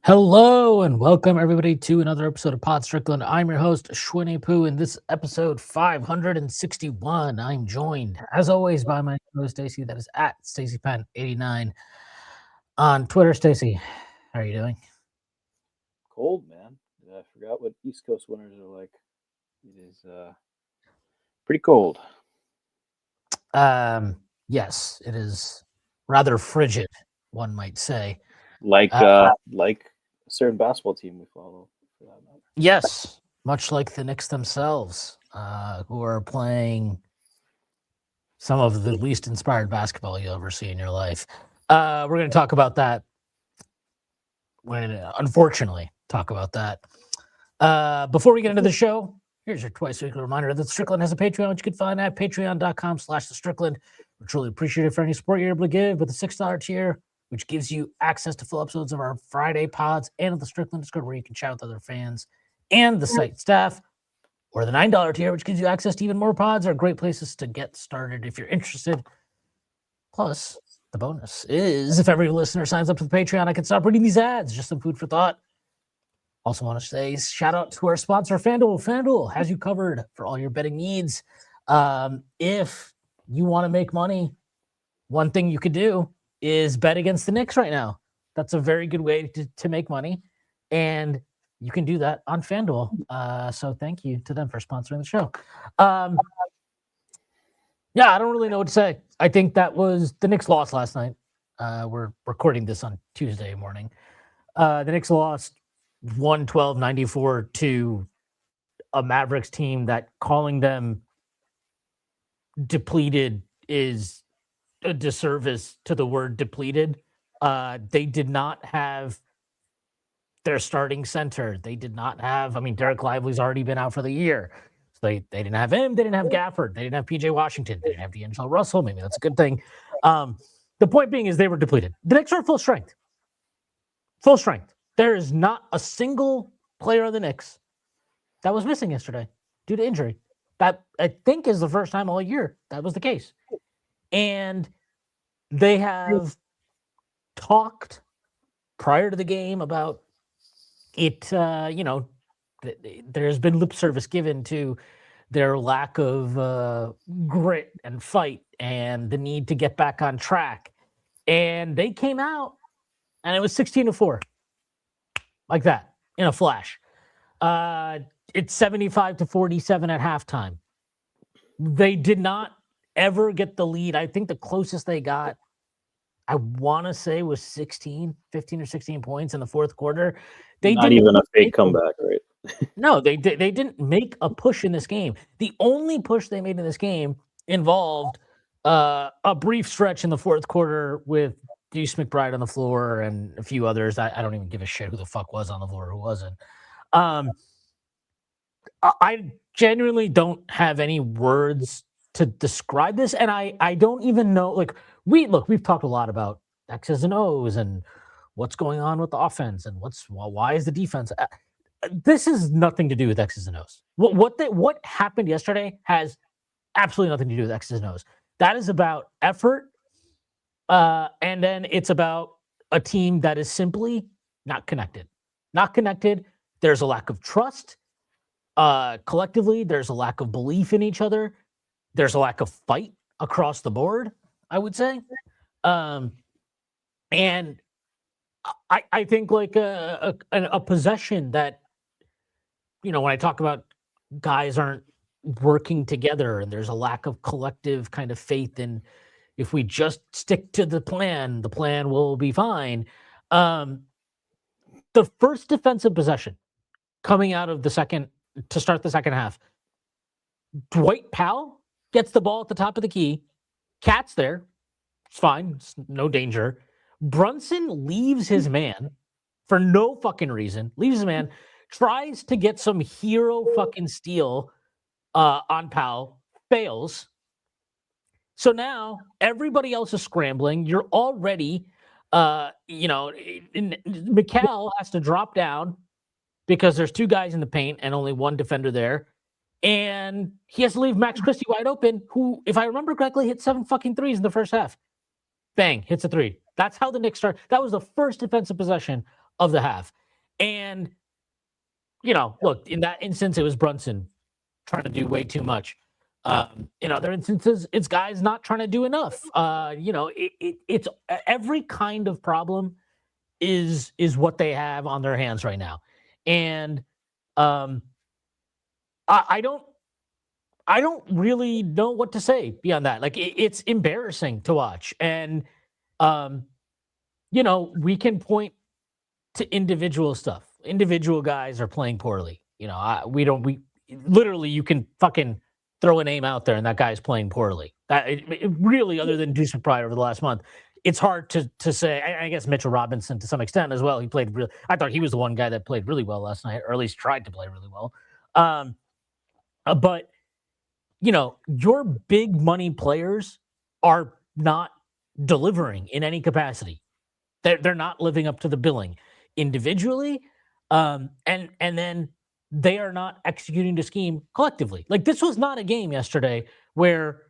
Hello and welcome everybody to another episode of Pod Strickland. I'm your host, Shwin and this episode 561. I'm joined, as always, by my co-host Stacy. That is at StacyPen89 on Twitter. Stacy, how are you doing? Cold, man. I forgot what East Coast winters are like. It is pretty cold. Yes, it is rather frigid, one might say. Like a certain basketball team we follow, for that matter. Yes, much like the Knicks themselves, who are playing some of the least inspired basketball you'll ever see in your life. We're going to talk about that unfortunately, talk about that. Before we get into the show, here's your twice weekly reminder that Strickland has a Patreon, which you can find at patreon.com/thestrickland. We're truly appreciative for any support you're able to give, but the $6 tier, which gives you access to full episodes of our Friday pods and of the Strickland Discord, where you can chat with other fans and the site staff, or the $9 tier, which gives you access to even more pods, are great places to get started if you're interested. Plus, the bonus is if every listener signs up to the Patreon, I can stop reading these ads. Just some food for thought. Also want to say shout out to our sponsor, FanDuel. FanDuel has you covered for all your betting needs. If you want to make money, one thing you could do is bet against the Knicks right now. That's a very good way to make money. And you can do that on FanDuel. So thank you to them for sponsoring the show. Yeah, I don't really know what to say. I think that was the Knicks lost last night. We're recording this on Tuesday morning. The Knicks lost 112-94 to a Mavericks team that calling them depleted is a disservice to the word depleted. They did not have their starting center. They did not have, Derek Lively's already been out for the year. So they didn't have him. They didn't have Gafford. They didn't have PJ Washington. They didn't have D'Angelo Russell. Maybe that's a good thing. The point being is they were depleted. The Knicks are full strength. Full strength. There is not a single player of the Knicks that was missing yesterday due to injury. That, I think, is the first time all year that was the case. And they have talked prior to the game about it, there's been lip service given to their lack of grit and fight and the need to get back on track. And they came out and it was 16-4. Like that, in a flash. It's 75-47 at halftime. They did not ever get the lead. I think the closest they got, I want to say, was 15 or 16 points in the fourth quarter. They not even a fake comeback, right? No, they didn't make a push in this game. The only push they made in this game involved a brief stretch in the fourth quarter with Deuce McBride on the floor and a few others. I don't even give a shit who the fuck was on the floor, who wasn't. I genuinely don't have any words to describe this, and I don't even know. We've talked a lot about X's and O's and what's going on with the offense and why is the defense. This has nothing to do with X's and O's. What happened yesterday has absolutely nothing to do with X's and O's. That is about effort. And then it's about a team that is simply not connected. Not connected. There's a lack of trust. Collectively, there's a lack of belief in each other. There's a lack of fight across the board, I would say. And I think like a possession that, when I talk about guys aren't working together and there's a lack of collective kind of faith in, if we just stick to the plan will be fine. The first defensive possession coming out of the second to start the second half, Dwight Powell gets the ball at the top of the key. Cat's there. It's fine. It's no danger. Brunson leaves his man for no fucking reason. Leaves his man. Tries to get some hero fucking steal on Powell. Fails. So now everybody else is scrambling. You're already, McCall has to drop down because there's two guys in the paint and only one defender there. And he has to leave Max Christie wide open, who, if I remember correctly, hit 7 fucking threes in the first half. Bang, hits a three. That's how the Knicks start. That was the first defensive possession of the half. And, look, in that instance, it was Brunson trying to do way too much. In other instances, it's guys not trying to do enough. It's every kind of problem is what they have on their hands right now. And I don't really know what to say beyond that. Like it's embarrassing to watch. And we can point to individual stuff. Individual guys are playing poorly. We literally you can fucking throw a name out there and that guy's playing poorly. That it really, other than Deuce McBride over the last month, it's hard to say. I guess Mitchell Robinson to some extent as well. He played really. I thought he was the one guy that played really well last night, or at least tried to play really well. But your big money players are not delivering in any capacity. They're not living up to the billing individually, and then they are not executing the scheme collectively. Like this was not a game yesterday where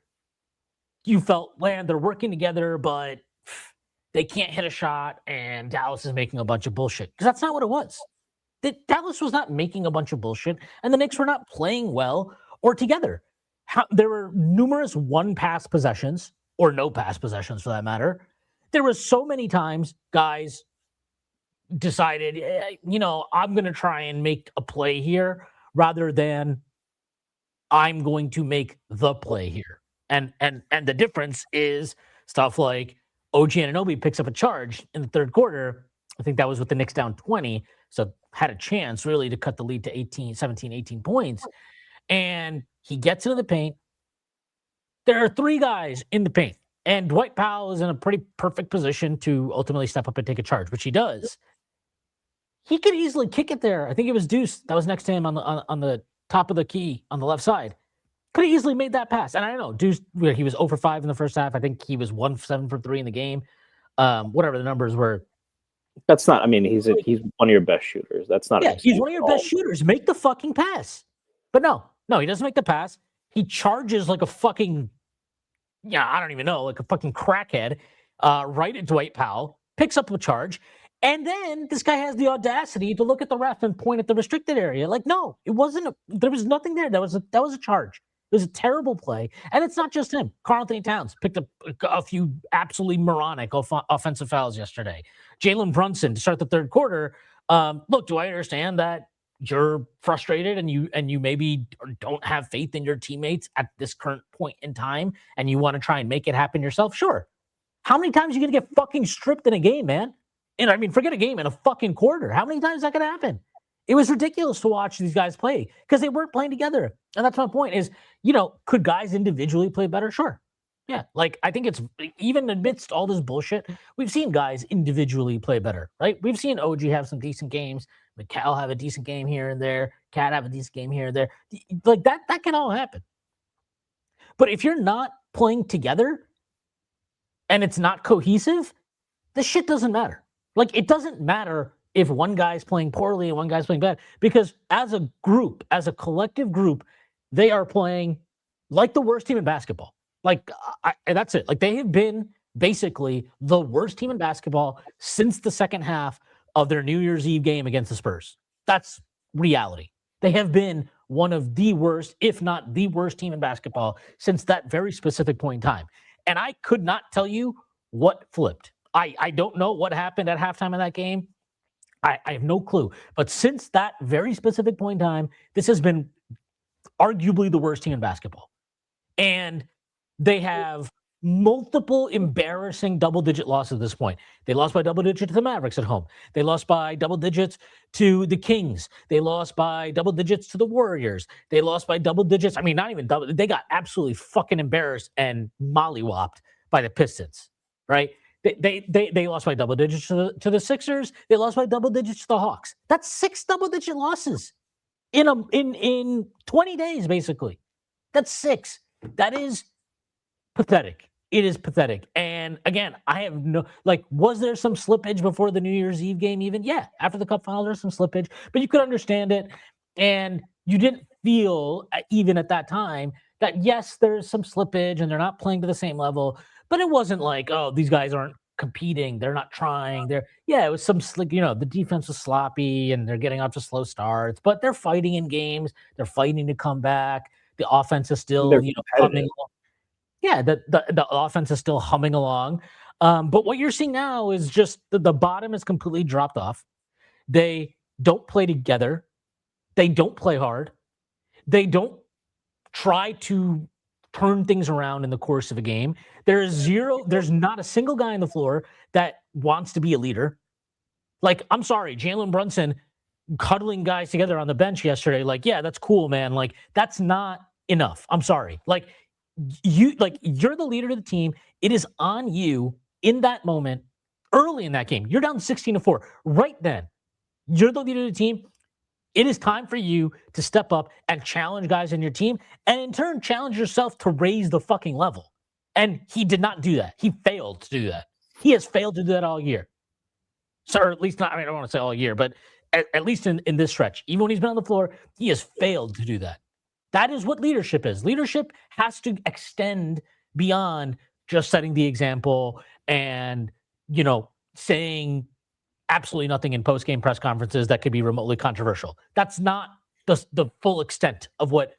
you felt, man, they're working together, but they can't hit a shot, and Dallas is making a bunch of bullshit. Because that's not what it was. Dallas was not making a bunch of bullshit, and the Knicks were not playing well or together. There were numerous one-pass possessions, or no-pass possessions for that matter. There was so many times guys decided, I'm going to try and make a play here rather than I'm going to make the play here. And the difference is stuff like OG Anunoby picks up a charge in the third quarter. I think that was with the Knicks down 20. So had a chance really to cut the lead to 17, 18 points. And he gets into the paint. There are three guys in the paint. And Dwight Powell is in a pretty perfect position to ultimately step up and take a charge, which he does. He could easily kick it there. I think it was Deuce that was next to him on the top of the key on the left side. Could have easily made that pass. And I don't know, Deuce, he was 0 for 5 in the first half. I think he was 7 for 3 in the game. Whatever the numbers were. That's not, he's one of your best shooters. That's not. Yeah, he's one of your best shooters. Make the fucking pass. But no, he doesn't make the pass. He charges like a fucking, I don't even know, like a fucking crackhead right at Dwight Powell, picks up a charge. And then this guy has the audacity to look at the ref and point at the restricted area. Like, no, it wasn't. There was nothing there. That was a charge. It was a terrible play. And it's not just him. Karl-Anthony Towns picked up a few absolutely moronic offensive fouls yesterday. Jalen Brunson to start the third quarter. Look, do I understand that you're frustrated and you maybe don't have faith in your teammates at this current point in time and you want to try and make it happen yourself? Sure. How many times are you going to get fucking stripped in a game, man? And forget a game in a fucking quarter. How many times is that going to happen? It was ridiculous to watch these guys play because they weren't playing together. And that's my point is, could guys individually play better? Sure. Yeah. Like, I think it's even amidst all this bullshit, we've seen guys individually play better, right? We've seen OG have some decent games. McCall have a decent game here and there. Cat have a decent game here and there. Like that can all happen. But if you're not playing together and it's not cohesive, this shit doesn't matter. Like, it doesn't matter if one guy's playing poorly and one guy's playing bad, because as a group, as a collective group, they are playing like the worst team in basketball. Like, that's it. Like, they have been basically the worst team in basketball since the second half of their New Year's Eve game against the Spurs. That's reality. They have been one of the worst, if not the worst team in basketball since that very specific point in time. And I could not tell you what flipped. I don't know what happened at halftime of that game. I have no clue. But since that very specific point in time, this has been arguably the worst team in basketball. And they have multiple embarrassing double-digit losses at this point. They lost by double digits to the Mavericks at home. They lost by double digits to the Kings. They lost by double digits to the Warriors. They lost by double digits. Not even double. They got absolutely fucking embarrassed and mollywopped by the Pistons, right? They lost by double digits to the Sixers. They lost by double digits to the Hawks. That's 6 double-digit losses in 20 days, basically. That's 6. That is pathetic. It is pathetic. And again, I have was there some slippage before the New Year's Eve game even? Yeah, after the Cup final, there's some slippage, but you could understand it. And you didn't feel, even at that time, that yes, there's some slippage and they're not playing to the same level, but it wasn't like, oh, these guys aren't competing. They're not trying. It was some slick, the defense was sloppy and they're getting off to slow starts, but they're fighting in games. They're fighting to come back. The offense is still, They're humming. competitive. Yeah, the offense is still humming along. But what you're seeing now is just the bottom is completely dropped off. They don't play together. They don't play hard. They don't try to turn things around in the course of a game. There's not a single guy on the floor that wants to be a leader. Like, I'm sorry, Jalen Brunson cuddling guys together on the bench yesterday. Like, yeah, that's cool, man. Like, that's not enough. I'm sorry. Like, you're the leader of the team. It is on you in that moment, early in that game. You're down 16-4. Right then, you're the leader of the team. It is time for you to step up and challenge guys in your team, and in turn, challenge yourself to raise the fucking level. And he did not do that. He failed to do that. He has failed to do that all year. So, or at least not, I don't want to say all year, but at least in this stretch, even when he's been on the floor, he has failed to do that. That is what leadership is. Leadership has to extend beyond just setting the example and, saying absolutely nothing in post-game press conferences that could be remotely controversial. That's not the full extent of what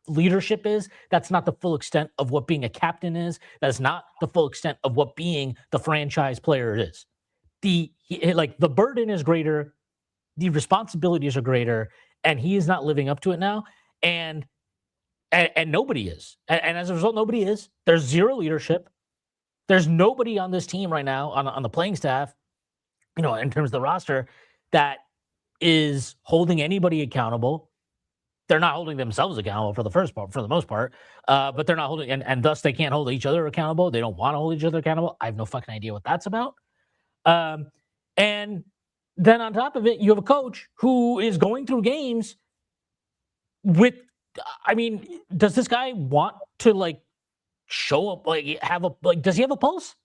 leadership is. That's not the full extent of what being a captain is. That's not the full extent of what being the franchise player is. The burden is greater, the responsibilities are greater, and he is not living up to it now. And nobody is. And as a result, nobody is. There's zero leadership. There's nobody on this team right now on the playing staff, in terms of the roster, that is holding anybody accountable. They're not holding themselves accountable for the most part, but they're not holding, and thus they can't hold each other accountable. They don't want to hold each other accountable. I have no fucking idea what that's about. And then on top of it, you have a coach who is going through games with, does this guy want to show up, does he have a pulse?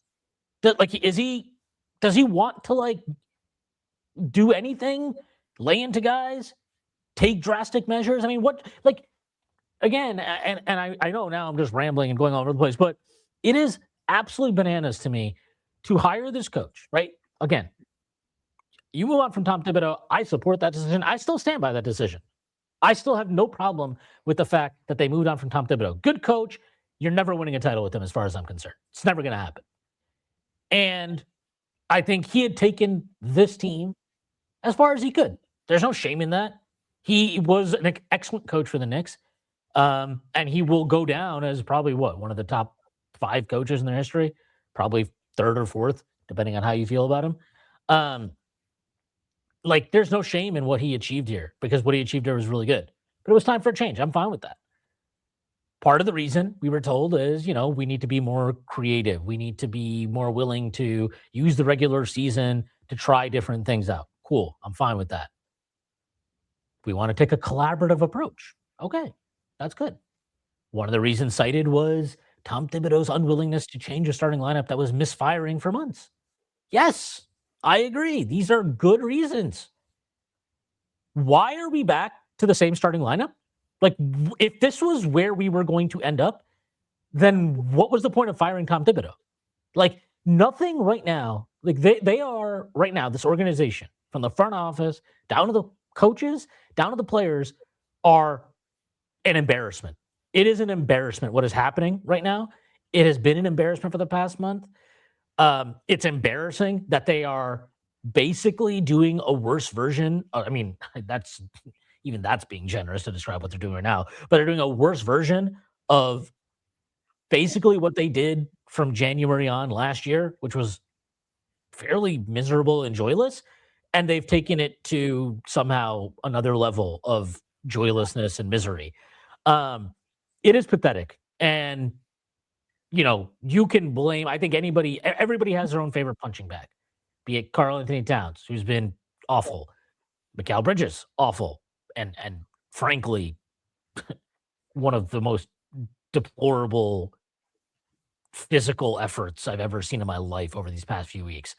Does he want to do anything, lay into guys, take drastic measures? Again, and I know now I'm just rambling and going all over the place, but it is absolutely bananas to me to hire this coach, right? Again, you move on from Tom Thibodeau. I support that decision. I still stand by that decision. I still have no problem with the fact that they moved on from Tom Thibodeau. Good coach. You're never winning a title with him as far as I'm concerned. It's never going to happen. And I think he had taken this team as far as he could. There's no shame in that. He was an excellent coach for the Knicks. And he will go down as probably one of the top 5 coaches in their history, probably 3rd or 4th, depending on how you feel about him. There's no shame in what he achieved here, because what he achieved here was really good. But it was time for a change. I'm fine with that. Part of the reason we were told is, we need to be more creative. We need to be more willing to use the regular season to try different things out. Cool. I'm fine with that. We want to take a collaborative approach. Okay, that's good. One of the reasons cited was Tom Thibodeau's unwillingness to change a starting lineup that was misfiring for months. Yes, I agree. These are good reasons. Why are we back to the same starting lineup? If this was where we were going to end up, then what was the point of firing Tom Thibodeau? Nothing right now. They are right now, this organization, from the front office down to the coaches, down to the players, are an embarrassment. It is an embarrassment what is happening right now. It has been an embarrassment for the past month. It's embarrassing that they are basically doing a worse version. That's being generous to describe what they're doing right now, but they're doing a worse version of basically what they did from January on last year, which was fairly miserable and joyless. And they've taken it to somehow another level of joylessness and misery. It is pathetic. And, you can blame, I think everybody has their own favorite punching bag, be it Karl Anthony Towns, who's been awful, Mikal Bridges, awful, and frankly, one of the most deplorable physical efforts I've ever seen in my life over these past few weeks.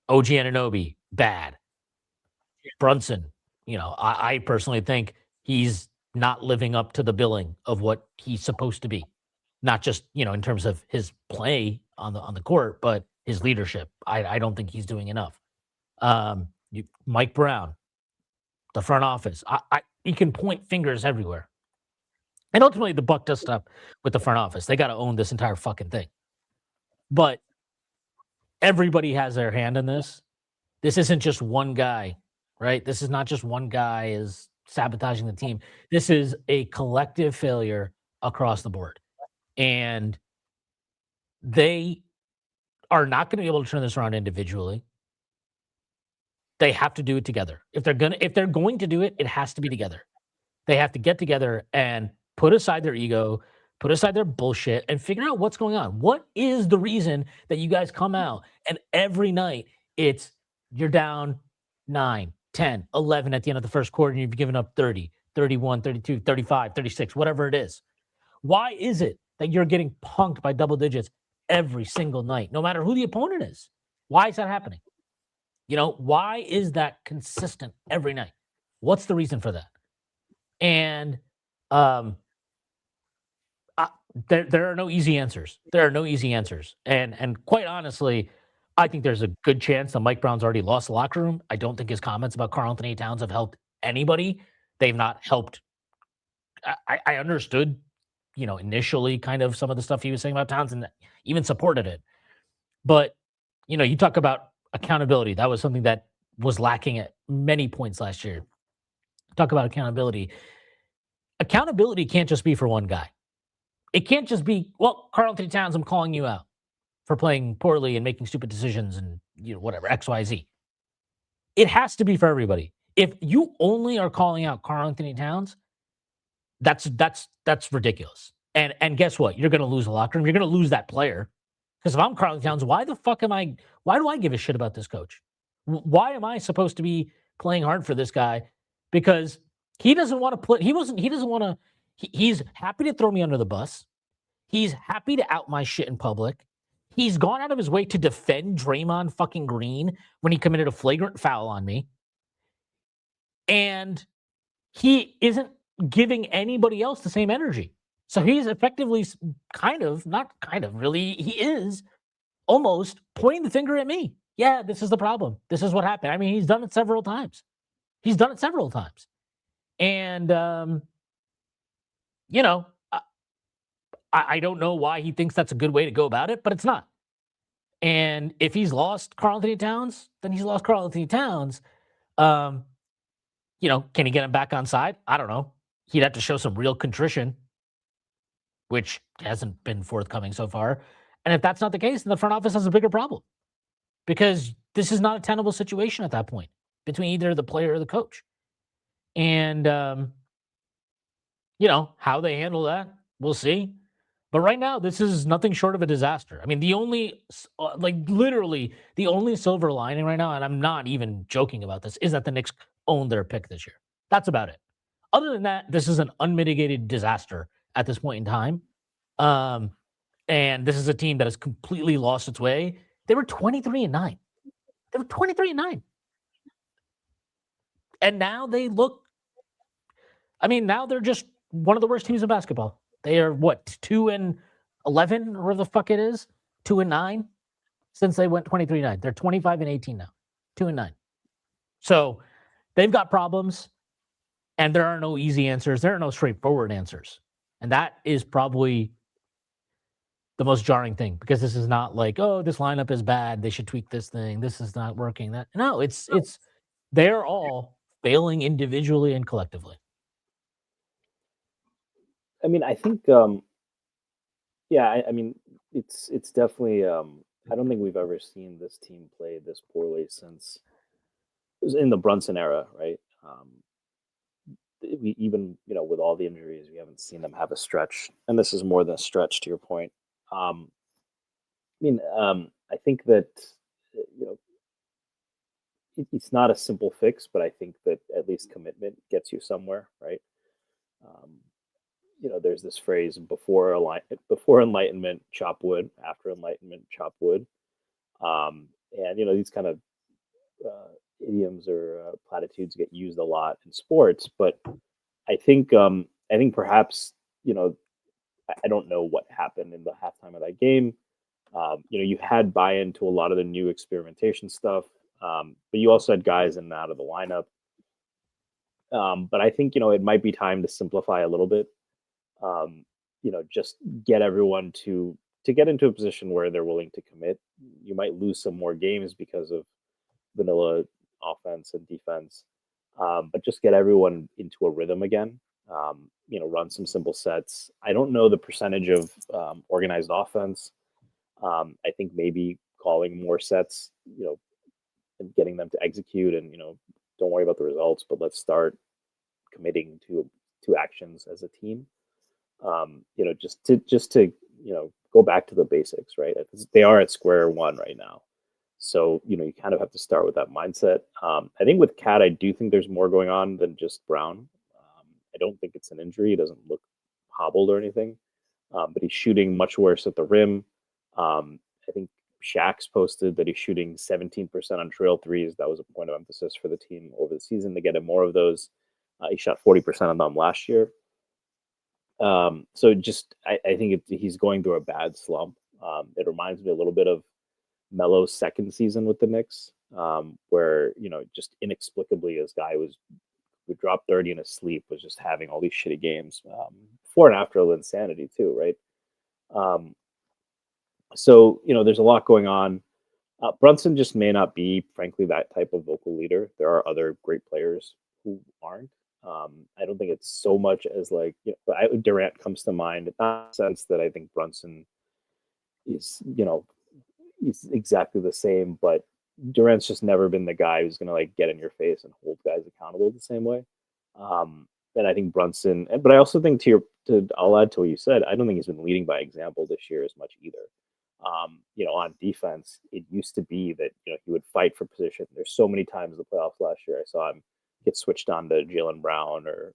OG Anunoby, bad. Brunson, I personally think he's not living up to the billing of what he's supposed to be. Not just, in terms of his play on the court, but his leadership. I don't think he's doing enough. Mike Brown, the front office. You can point fingers everywhere. And ultimately, the buck does stop with the front office. They got to own this entire fucking thing. But everybody has their hand in this. This isn't just one guy, right? This is not just one guy is sabotaging the team. This is a collective failure across the board. And they are not going to be able to turn this around individually. They have to do it together. If they're going to do it, it has to be together. They have to get together and put aside their ego, put aside their bullshit, and figure out what's going on. What is the reason that you guys come out and every night you're down 9, 10, 11 at the end of the first quarter and you've given up 30, 31, 32, 35, 36, whatever it is. Why is it that you're getting punked by double digits every single night, no matter who the opponent is? Why is that happening? Why is that consistent every night? What's the reason for that? And there are no easy answers. There are no easy answers. And quite honestly, I think there's a good chance that Mike Brown's already lost the locker room. I don't think his comments about Karl-Anthony Towns have helped anybody. They've not helped. I understood, initially kind of some of the stuff he was saying about Towns and even supported it. But, you talk about accountability. That was something that was lacking at many points last year. Talk about accountability. Accountability can't just be for one guy. It can't just be, well, Karl-Anthony Towns, I'm calling you out for playing poorly and making stupid decisions and, whatever, X, Y, Z. It has to be for everybody. If you only are calling out Karl-Anthony Towns, that's ridiculous. And guess what? You're going to lose the locker room. You're going to lose that player. Because if I'm Karl-Anthony Towns, why do I give a shit about this coach? Why am I supposed to be playing hard for this guy? Because he doesn't want to play. He's happy to throw me under the bus. He's happy to out my shit in public. He's gone out of his way to defend Draymond fucking Green when he committed a flagrant foul on me. And he isn't giving anybody else the same energy. So he's effectively he is almost pointing the finger at me. Yeah, this is the problem. This is what happened. I mean, he's done it several times. And, I don't know why he thinks that's a good way to go about it, but it's not. And if he's lost Karl-Anthony Towns, then he's lost Karl-Anthony Towns. Can he get him back on side? I don't know. He'd have to show some real contrition, which hasn't been forthcoming so far. And if that's not the case, then the front office has a bigger problem because this is not a tenable situation at that point between either the player or the coach. And, how they handle that, we'll see. But right now, this is nothing short of a disaster. I mean, literally the only silver lining right now, and I'm not even joking about this, is that the Knicks owned their pick this year. That's about it. Other than that, this is an unmitigated disaster at this point in time. And this is a team that has completely lost its way. They were 23-9. They were 23-9. And now they look, now they're just one of the worst teams in basketball. They are 2-11 or where the fuck it is? 2-9 since they went 23-9. They're 25-18 now. 2-9. So they've got problems, and there are no easy answers. There are no straightforward answers. And that is probably the most jarring thing because this is not like, oh, this lineup is bad. They should tweak this thing. This is not working. No, it's they're all failing individually and collectively. I mean, I think, it's definitely. I don't think we've ever seen this team play this poorly since it was in the Brunson era, right? We even, with all the injuries, we haven't seen them have a stretch, and this is more than a stretch. To your point, I think that it's not a simple fix, but I think that at least commitment gets you somewhere, right? There's this phrase before enlightenment, chop wood. After enlightenment, chop wood. And these kind of idioms or platitudes get used a lot in sports, but I think perhaps I don't know what happened in the halftime of that game. You had buy-in to a lot of the new experimentation stuff, but you also had guys in and out of the lineup. But I think it might be time to simplify a little bit. Just get everyone to get into a position where they're willing to commit. You might lose some more games because of vanilla offense and defense, but just get everyone into a rhythm again. Run some simple sets. I don't know the percentage of organized offense. I think maybe calling more sets, and getting them to execute, and don't worry about the results, but let's start committing to actions as a team. Just to go back to the basics, right? They are at square one right now, so you kind of have to start with that mindset. I think with Cat, I do think there's more going on than just Brown. I don't think it's an injury. He doesn't look hobbled or anything, but he's shooting much worse at the rim. I think Shaq's posted that he's shooting 17% on trail threes. That was a point of emphasis for the team over the season to get him more of those. He shot 40% on them last year. So just I think he's going through a bad slump. It reminds me a little bit of Melo's second season with the Knicks, where just inexplicably this guy would drop 30 in his sleep, was just having all these shitty games, before and after the insanity too, right? So there's a lot going on. Brunson just may not be, frankly, that type of vocal leader. There are other great players who aren't. I don't think it's so much as like Durant comes to mind, not in the sense that I think Brunson is he's exactly the same, but Durant's just never been the guy who's gonna like get in your face and hold guys accountable the same way. And I think Brunson, but I also think I'll add to what you said. I don't think he's been leading by example this year as much either. On defense, it used to be that he would fight for position. There's so many times in the playoffs last year I saw him get switched on to Jaylen Brown or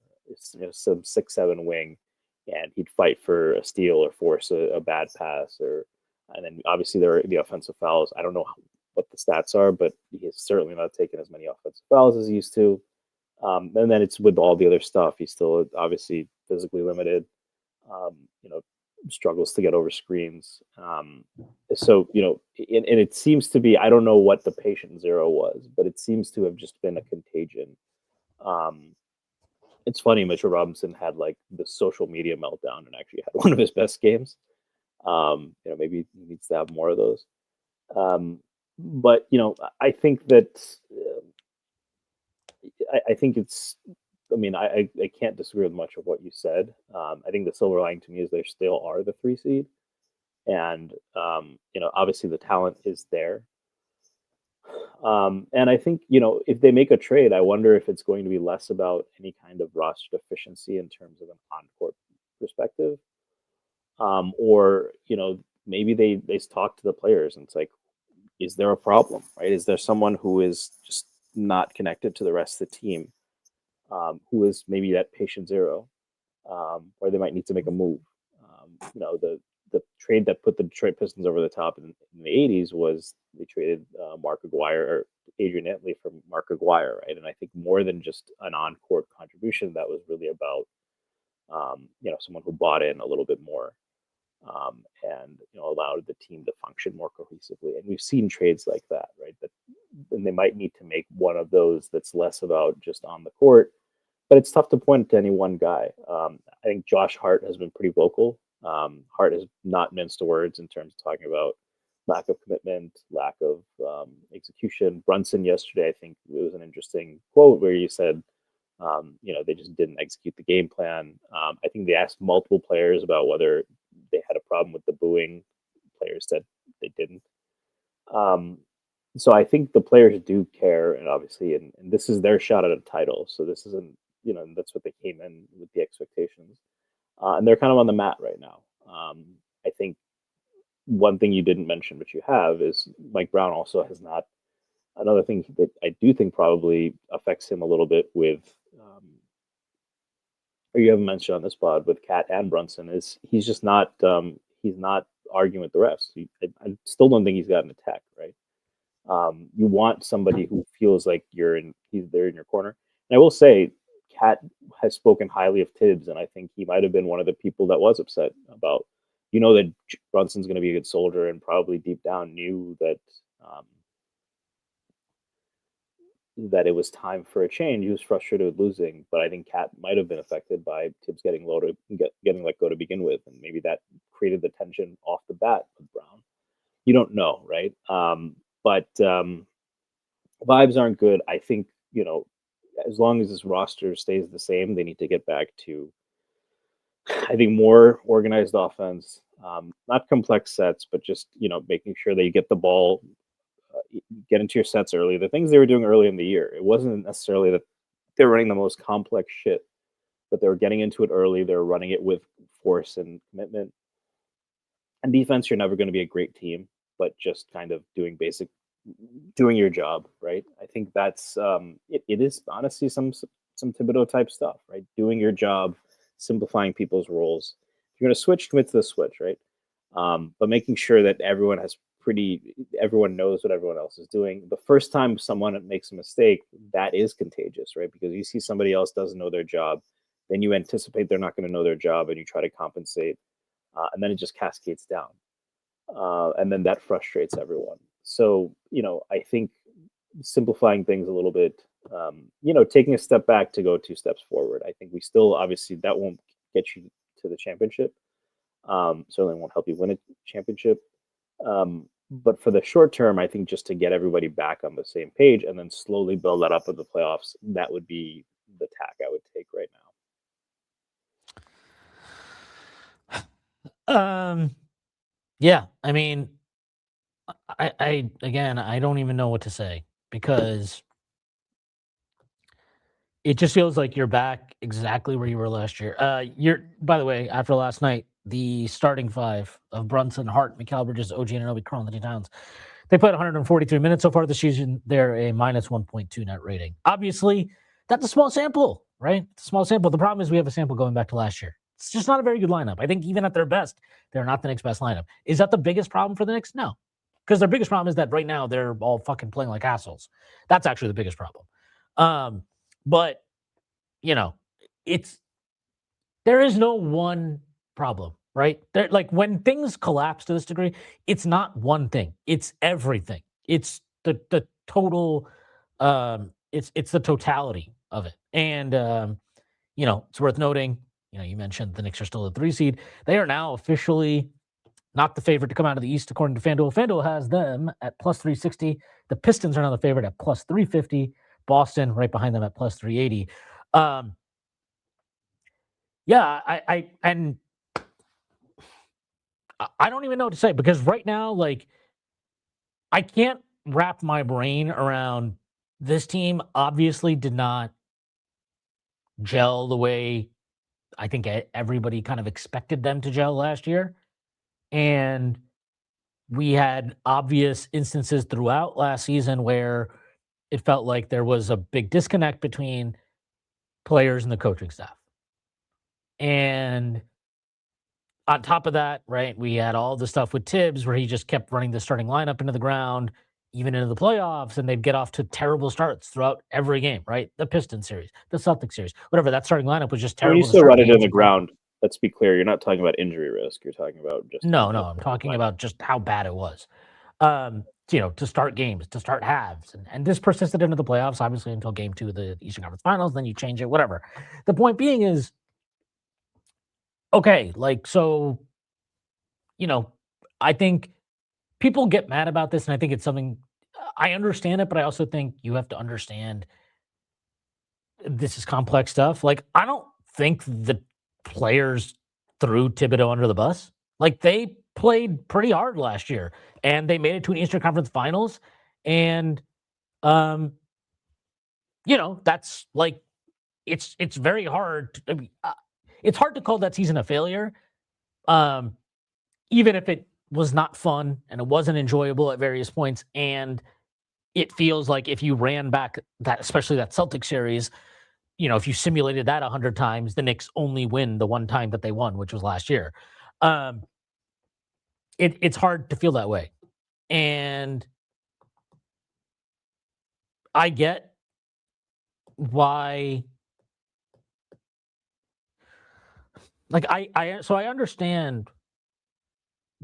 some 6'7" wing, and he'd fight for a steal or force a bad pass. And then obviously there are the offensive fouls. I don't know what the stats are, but he's certainly not taken as many offensive fouls as he used to. And then it's with all the other stuff. He's still obviously physically limited. Um, you know, Struggles to get over screens. So and it seems to be. I don't know what the patient zero was, but it seems to have just been a contagion. Um, it's funny. Mitchell Robinson had like the social media meltdown and actually had one of his best games. Maybe he needs to have more of those. But I think that I think it's. I mean, I can't disagree with much of what you said. I think the silver lining to me is there still are the 3 seed, and obviously the talent is there. And I think if they make a trade, I wonder if it's going to be less about any kind of roster deficiency in terms of an on-court perspective, or maybe they talk to the players and it's like, is there a problem, right? Is there someone who is just not connected to the rest of the team, who is maybe that patient zero, or they might need to make a move. The trade that put the Detroit Pistons over the top in the '80s was they traded Mark Aguirre or Adrian Antley for Mark Aguirre, right? And I think more than just an on-court contribution, that was really about someone who bought in a little bit more, and allowed the team to function more cohesively. And we've seen trades like that, right? And they might need to make one of those that's less about just on the court, but it's tough to point to any one guy. I think Josh Hart has been pretty vocal. Hart has not minced words in terms of talking about lack of commitment, lack of execution. Brunson yesterday, I think it was an interesting quote where you said, they just didn't execute the game plan. I think they asked multiple players about whether they had a problem with the booing. Players said they didn't. So I think the players do care, and obviously, and this is their shot at a title. So this isn't, that's what they came in with the expectations, and they're kind of on the mat right now. I think one thing you didn't mention, but you have, is Mike Brown also has not. Another thing that I do think probably affects him a little bit with, or you haven't mentioned on this pod with Cat and Brunson, is he's just not. He's not arguing with the refs. I still don't think he's got an attack, right? You want somebody who feels like he's there in your corner. And I will say, Cat has spoken highly of Tibbs, and I think he might have been one of the people that was upset about, you know that Brunson's going to be a good soldier, and probably deep down knew that that it was time for a change. He was frustrated with losing, but I think Cat might have been affected by Tibbs getting getting let go to begin with, and maybe that created the tension off the bat with Brown. You don't know, right? But vibes aren't good. I think as long as this roster stays the same, they need to get back to, I think, more organized offense, not complex sets, but just making sure that you get the ball, get into your sets early. The things they were doing early in the year, it wasn't necessarily that they're running the most complex shit, but they were getting into it early. They were running it with force and commitment. And defense, you're never going to be a great team, but just kind of doing your job, right? I think that's it is honestly some Thibodeau type stuff, right? Doing your job, simplifying people's roles. If you're going to switch, commit to the switch, right? But making sure that everyone knows what everyone else is doing. The first time someone makes a mistake, that is contagious, right? Because you see somebody else doesn't know their job, then you anticipate they're not going to know their job, and you try to compensate, and then it just cascades down, and then that frustrates everyone. So I think simplifying things a little bit, taking a step back to go 2 steps forward. I think we still, obviously, that won't get you to the championship. Certainly won't help you win a championship. But for the short term, I think just to get everybody back on the same page and then slowly build that up in the playoffs, that would be the tack I would take right now. Yeah, I mean, I again, I don't even know what to say, because it just feels like you're back exactly where you were last year. By the way, after last night, the starting 5 of Brunson, Hart, Mikal Bridges, OG Anunoby, Karl-Anthony Towns, they played 143 minutes so far this season. They're a minus 1.2 net rating. Obviously, that's a small sample, right? It's a small sample. The problem is we have a sample going back to last year. It's just not a very good lineup. I think even at their best, they're not the Knicks' best lineup. Is that the biggest problem for the Knicks? No. Because their biggest problem is that right now they're all fucking playing like assholes. That's actually the biggest problem. But, there is no one problem, right? Like, when things collapse to this degree, it's not one thing. It's everything. It's the total, it's the totality of it. And, it's worth noting, you mentioned the Knicks are still a 3 seed. They are now officially not the favorite to come out of the East, according to FanDuel. FanDuel has them at plus 360. The Pistons are now the favorite at plus 350. Boston right behind them at plus 380. Yeah, I don't even know what to say, because right now, like, I can't wrap my brain around this team. Obviously did not gel the way I think everybody kind of expected them to gel last year. And we had obvious instances throughout last season where it felt like there was a big disconnect between players and the coaching staff. And on top of that, right, we had all the stuff with Tibbs where he just kept running the starting lineup into the ground, even into the playoffs, and they'd get off to terrible starts throughout every game, right? The Pistons series, the Celtics series, whatever. That starting lineup was just now. When terrible. you still run it in the ground, let's be clear, you're not talking about injury risk. You're talking about just no. I'm talking about just how bad it was. To start games, to start halves, and this persisted into the playoffs, obviously, until game 2 of the Eastern Conference Finals. Then you change it, whatever. The point being is, okay, like, so, I think people get mad about this, and I think it's something, I understand it, but I also think you have to understand this is complex stuff. Like, I don't think the players threw Thibodeau under the bus. Like, they played pretty hard last year, and they made it to an Eastern Conference Finals, and that's like, it's very hard. It's hard to call that season a failure, even if it was not fun and it wasn't enjoyable at various points. And it feels like if you ran back that, especially that Celtic series, if you simulated that 100 times, the Knicks only win the one time that they won, which was last year. It's hard to feel that way. And I get why, like, so I understand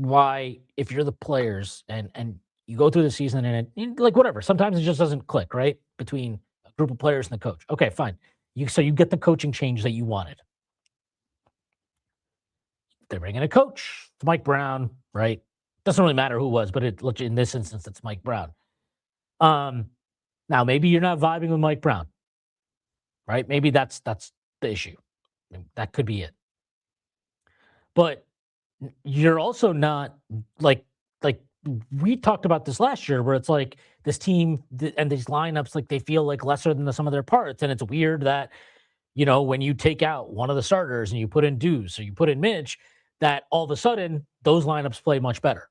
why, if you're the players and you go through the season and like whatever, sometimes it just doesn't click, right? Between a group of players and the coach. Okay, fine. So you get the coaching change that you wanted. They bring in a coach. It's Mike Brown, right? Doesn't really matter who it was, but in this instance, it's Mike Brown. Now maybe you're not vibing with Mike Brown, right? Maybe that's the issue. That could be it. But you're also not like we talked about this last year, where it's like this team and these lineups, like they feel like lesser than the sum of their parts, and it's weird that when you take out one of the starters and you put in Deuce or you put in Mitch, that all of a sudden those lineups play much better.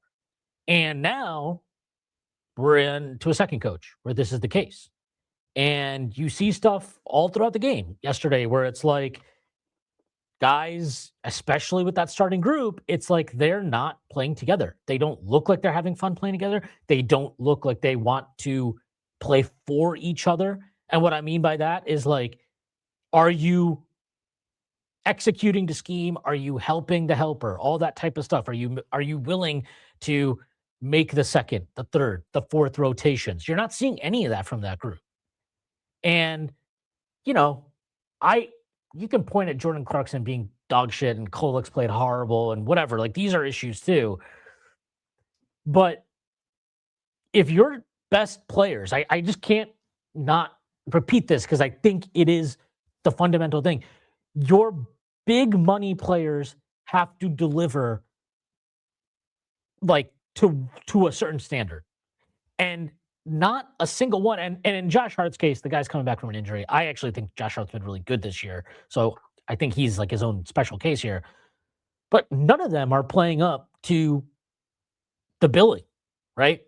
And now we're into a second coach where this is the case. And you see stuff all throughout the game yesterday where it's like guys, especially with that starting group, it's like they're not playing together. They don't look like they're having fun playing together. They don't look like they want to play for each other. And what I mean by that is like, are you executing the scheme? Are you helping the helper? All that type of stuff. Are you willing to make the second, the third, the fourth rotations? You're not seeing any of that from that group. And you can point at Jordan Clarkson being dog shit and Kolek's played horrible and whatever. Like these are issues too. But if your best players, I just can't not repeat this because I think it is the fundamental thing. Your big money players have to deliver like to a certain standard. And not a single one. And in Josh Hart's case, the guy's coming back from an injury. I actually think Josh Hart's been really good this year. So I think he's like his own special case here. But none of them are playing up to the billing, right?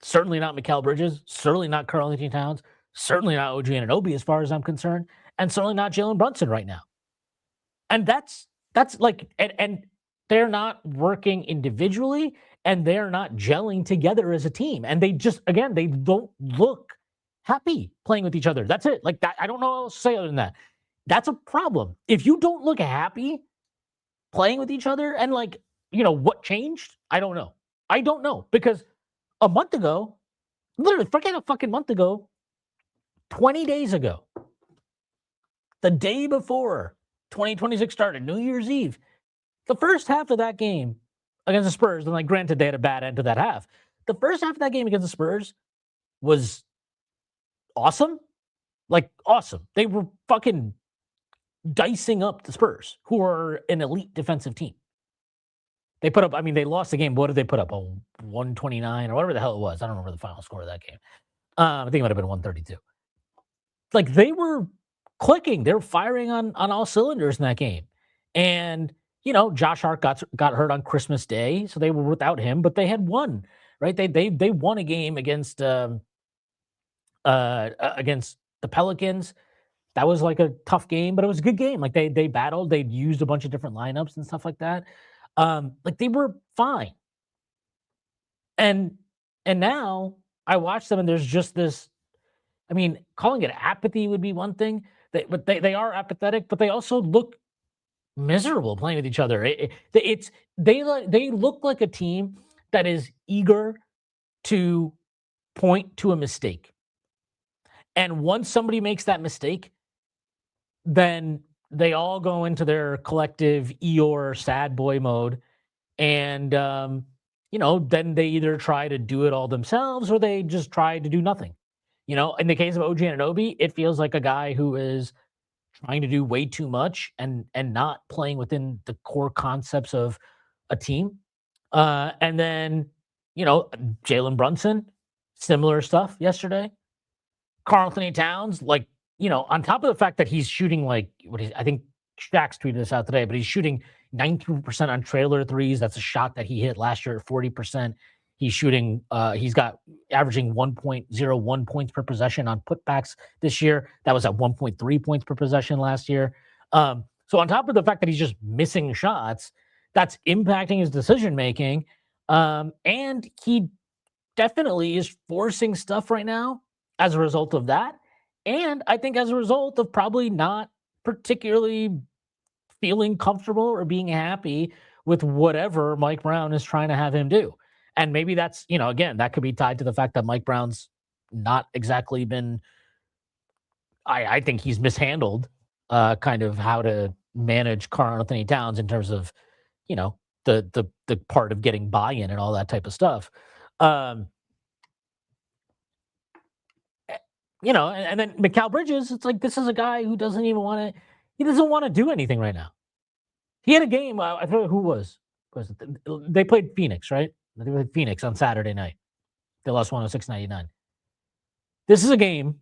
Certainly not Mikal Bridges, certainly not Karl-Anthony Towns, certainly not OG Anunoby as far as I'm concerned, and certainly not Jalen Brunson right now. And that's like, and they're not working individually, and they're not gelling together as a team. And they just, again, they don't look happy playing with each other. That's it. Like that, I don't know what else to say other than that. That's a problem. If you don't look happy playing with each other, and like, what changed? I don't know. I don't know, because a month ago, literally, forget a fucking month ago, 20 days ago, the day before 2026 started, New Year's Eve, the first half of that game against the Spurs, and like granted, they had a bad end to that half. The first half of that game against the Spurs was awesome. Like awesome. They were fucking dicing up the Spurs, who are an elite defensive team. They put up, they lost the game. What did they put up? A 129 or whatever the hell it was. I don't remember the final score of that game. I think it might have been 132. Like they were clicking. They were firing on all cylinders in that game. And Josh Hart got hurt on Christmas Day, so they were without him, but they had won, right? They won a game against the Pelicans. That was like a tough game, but it was a good game. Like they battled, they used a bunch of different lineups and stuff like that. Like they were fine. And now I watch them and there's just this, calling it apathy would be one thing, but they are apathetic, but they also look miserable playing with each other. They look like a team that is eager to point to a mistake. And once somebody makes that mistake, then they all go into their collective Eeyore sad boy mode. And, then they either try to do it all themselves or they just try to do nothing. In the case of OG Anunoby, it feels like a guy who is trying to do way too much and not playing within the core concepts of a team. And then, Jalen Brunson, similar stuff yesterday. Karl-Anthony Towns, like, on top of the fact that he's shooting like I think Shaq's tweeted this out today, but he's shooting 19% on trailer threes. That's a shot that he hit last year at 40%. He's shooting, he's got averaging 1.01 points per possession on putbacks this year. That was at 1.3 points per possession last year. So on top of the fact that he's just missing shots, that's impacting his decision-making. And he definitely is forcing stuff right now as a result of that. And I think as a result of probably not particularly feeling comfortable or being happy with whatever Mike Brown is trying to have him do. And maybe that's, again, that could be tied to the fact that Mike Brown's not exactly been, I think he's mishandled kind of how to manage Karl Anthony Towns in terms of, the part of getting buy-in and all that type of stuff. And then Mikal Bridges, it's like, this is a guy who doesn't even want to, he doesn't want to do anything right now. He had a game, I forget who was it? They played Phoenix, right? They played Phoenix on Saturday night. They lost 106-99. This is a game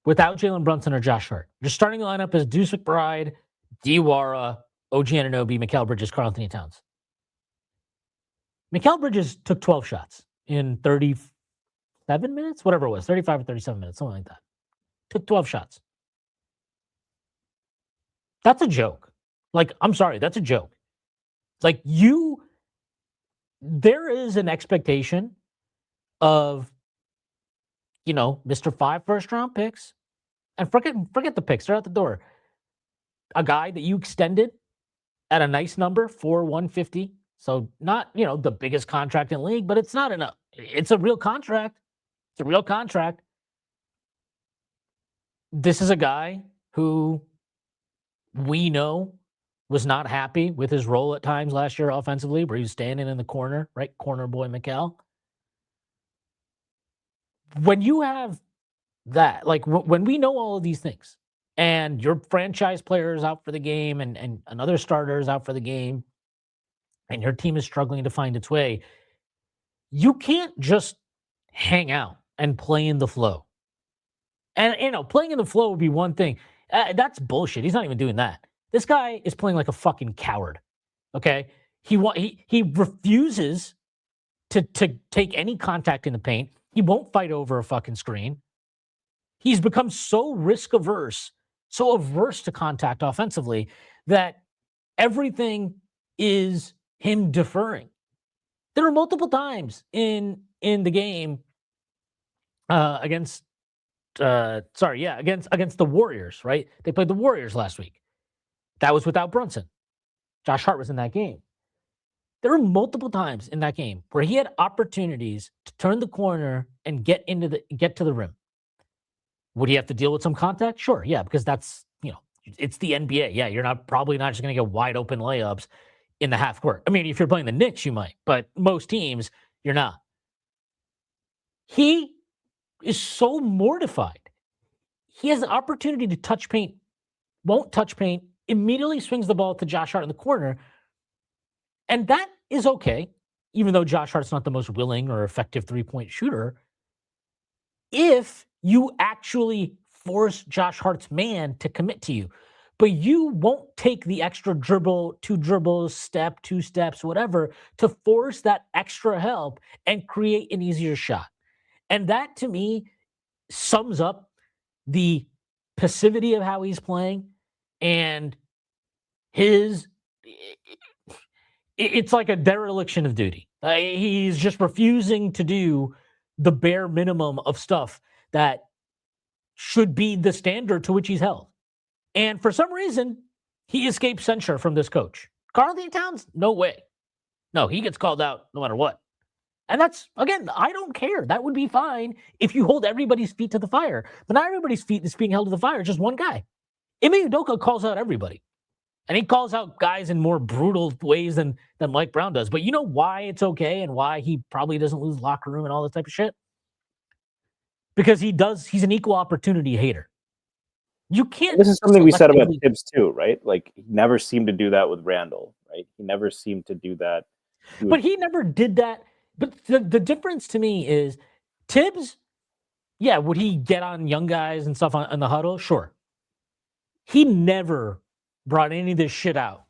without Jalen Brunson or Josh Hart. Your starting lineup is Deuce McBride, Diawara, OG Anunoby, Mikal Bridges, Karl Anthony Towns. Mikal Bridges took 12 shots in 37 minutes, whatever it was, 35 or 37 minutes, something like that. Took 12 shots. That's a joke. Like, I'm sorry, that's a joke. Like, there is an expectation of, Mr. 5 first-round picks, and forget the picks, they're out the door. A guy that you extended at a nice number for $150. So not, the biggest contract in the league, but it's not enough. It's a real contract. It's a real contract. This is a guy who we know was not happy with his role at times last year offensively, where he was standing in the corner, right? Corner boy Mikal. When you have that, like when we know all of these things, and your franchise player is out for the game and another starter is out for the game, and your team is struggling to find its way, you can't just hang out and play in the flow. And, playing in the flow would be one thing. That's bullshit. He's not even doing that. This guy is playing like a fucking coward, okay? He refuses to take any contact in the paint. He won't fight over a fucking screen. He's become so risk averse, so averse to contact offensively that everything is him deferring. There were multiple times in the game against the Warriors, right? They played the Warriors last week. That was without Brunson. Josh Hart was in that game. There were multiple times in that game where he had opportunities to turn the corner and get to the rim. Would he have to deal with some contact? Sure, yeah, because that's, it's the NBA. Yeah, you're probably not just going to get wide open layups in the half court. I mean, if you're playing the Knicks, you might, but most teams, you're not. He is so mortified. He has an opportunity to touch paint, won't touch paint, immediately swings the ball to Josh Hart in the corner. And that is okay, even though Josh Hart's not the most willing or effective three-point shooter, if you actually force Josh Hart's man to commit to you. But you won't take the extra dribble, 2 dribbles, step, 2 steps, whatever, to force that extra help and create an easier shot. And that, to me, sums up the passivity of how he's playing and it's like a dereliction of duty. He's just refusing to do the bare minimum of stuff that should be the standard to which he's held. And for some reason, he escaped censure from this coach. Karl Anthony Towns, no way. No, he gets called out no matter what. And that's, again, I don't care. That would be fine if you hold everybody's feet to the fire. But not everybody's feet is being held to the fire, just one guy. Ime Udoka calls out everybody. And he calls out guys in more brutal ways than Mike Brown does. But you know why it's okay and why he probably doesn't lose locker room and all that type of shit? Because he's an equal opportunity hater. You can't. This is something we said about Tibbs too, right? Like, he never seemed to do that with Randall, right? He never seemed to do that. But he never did that. But the difference to me is Tibbs, yeah, would he get on young guys and stuff in the huddle? Sure. He never brought any of this shit out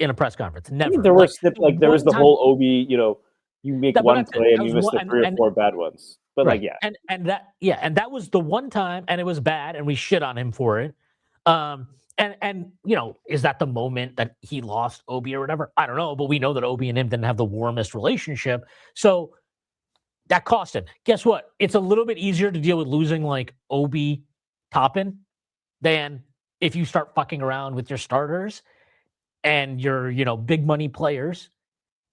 in a press conference. Never. I mean, there was the whole Obi, you make one play and you miss the 3 or 4 bad ones. But right. and that was the one time, and it was bad, and we shit on him for it. And is that the moment that he lost Obi or whatever? I don't know, but we know that Obi and him didn't have the warmest relationship, so that cost him. Guess what? It's a little bit easier to deal with losing like Obi Toppin than if you start fucking around with your starters and your big money players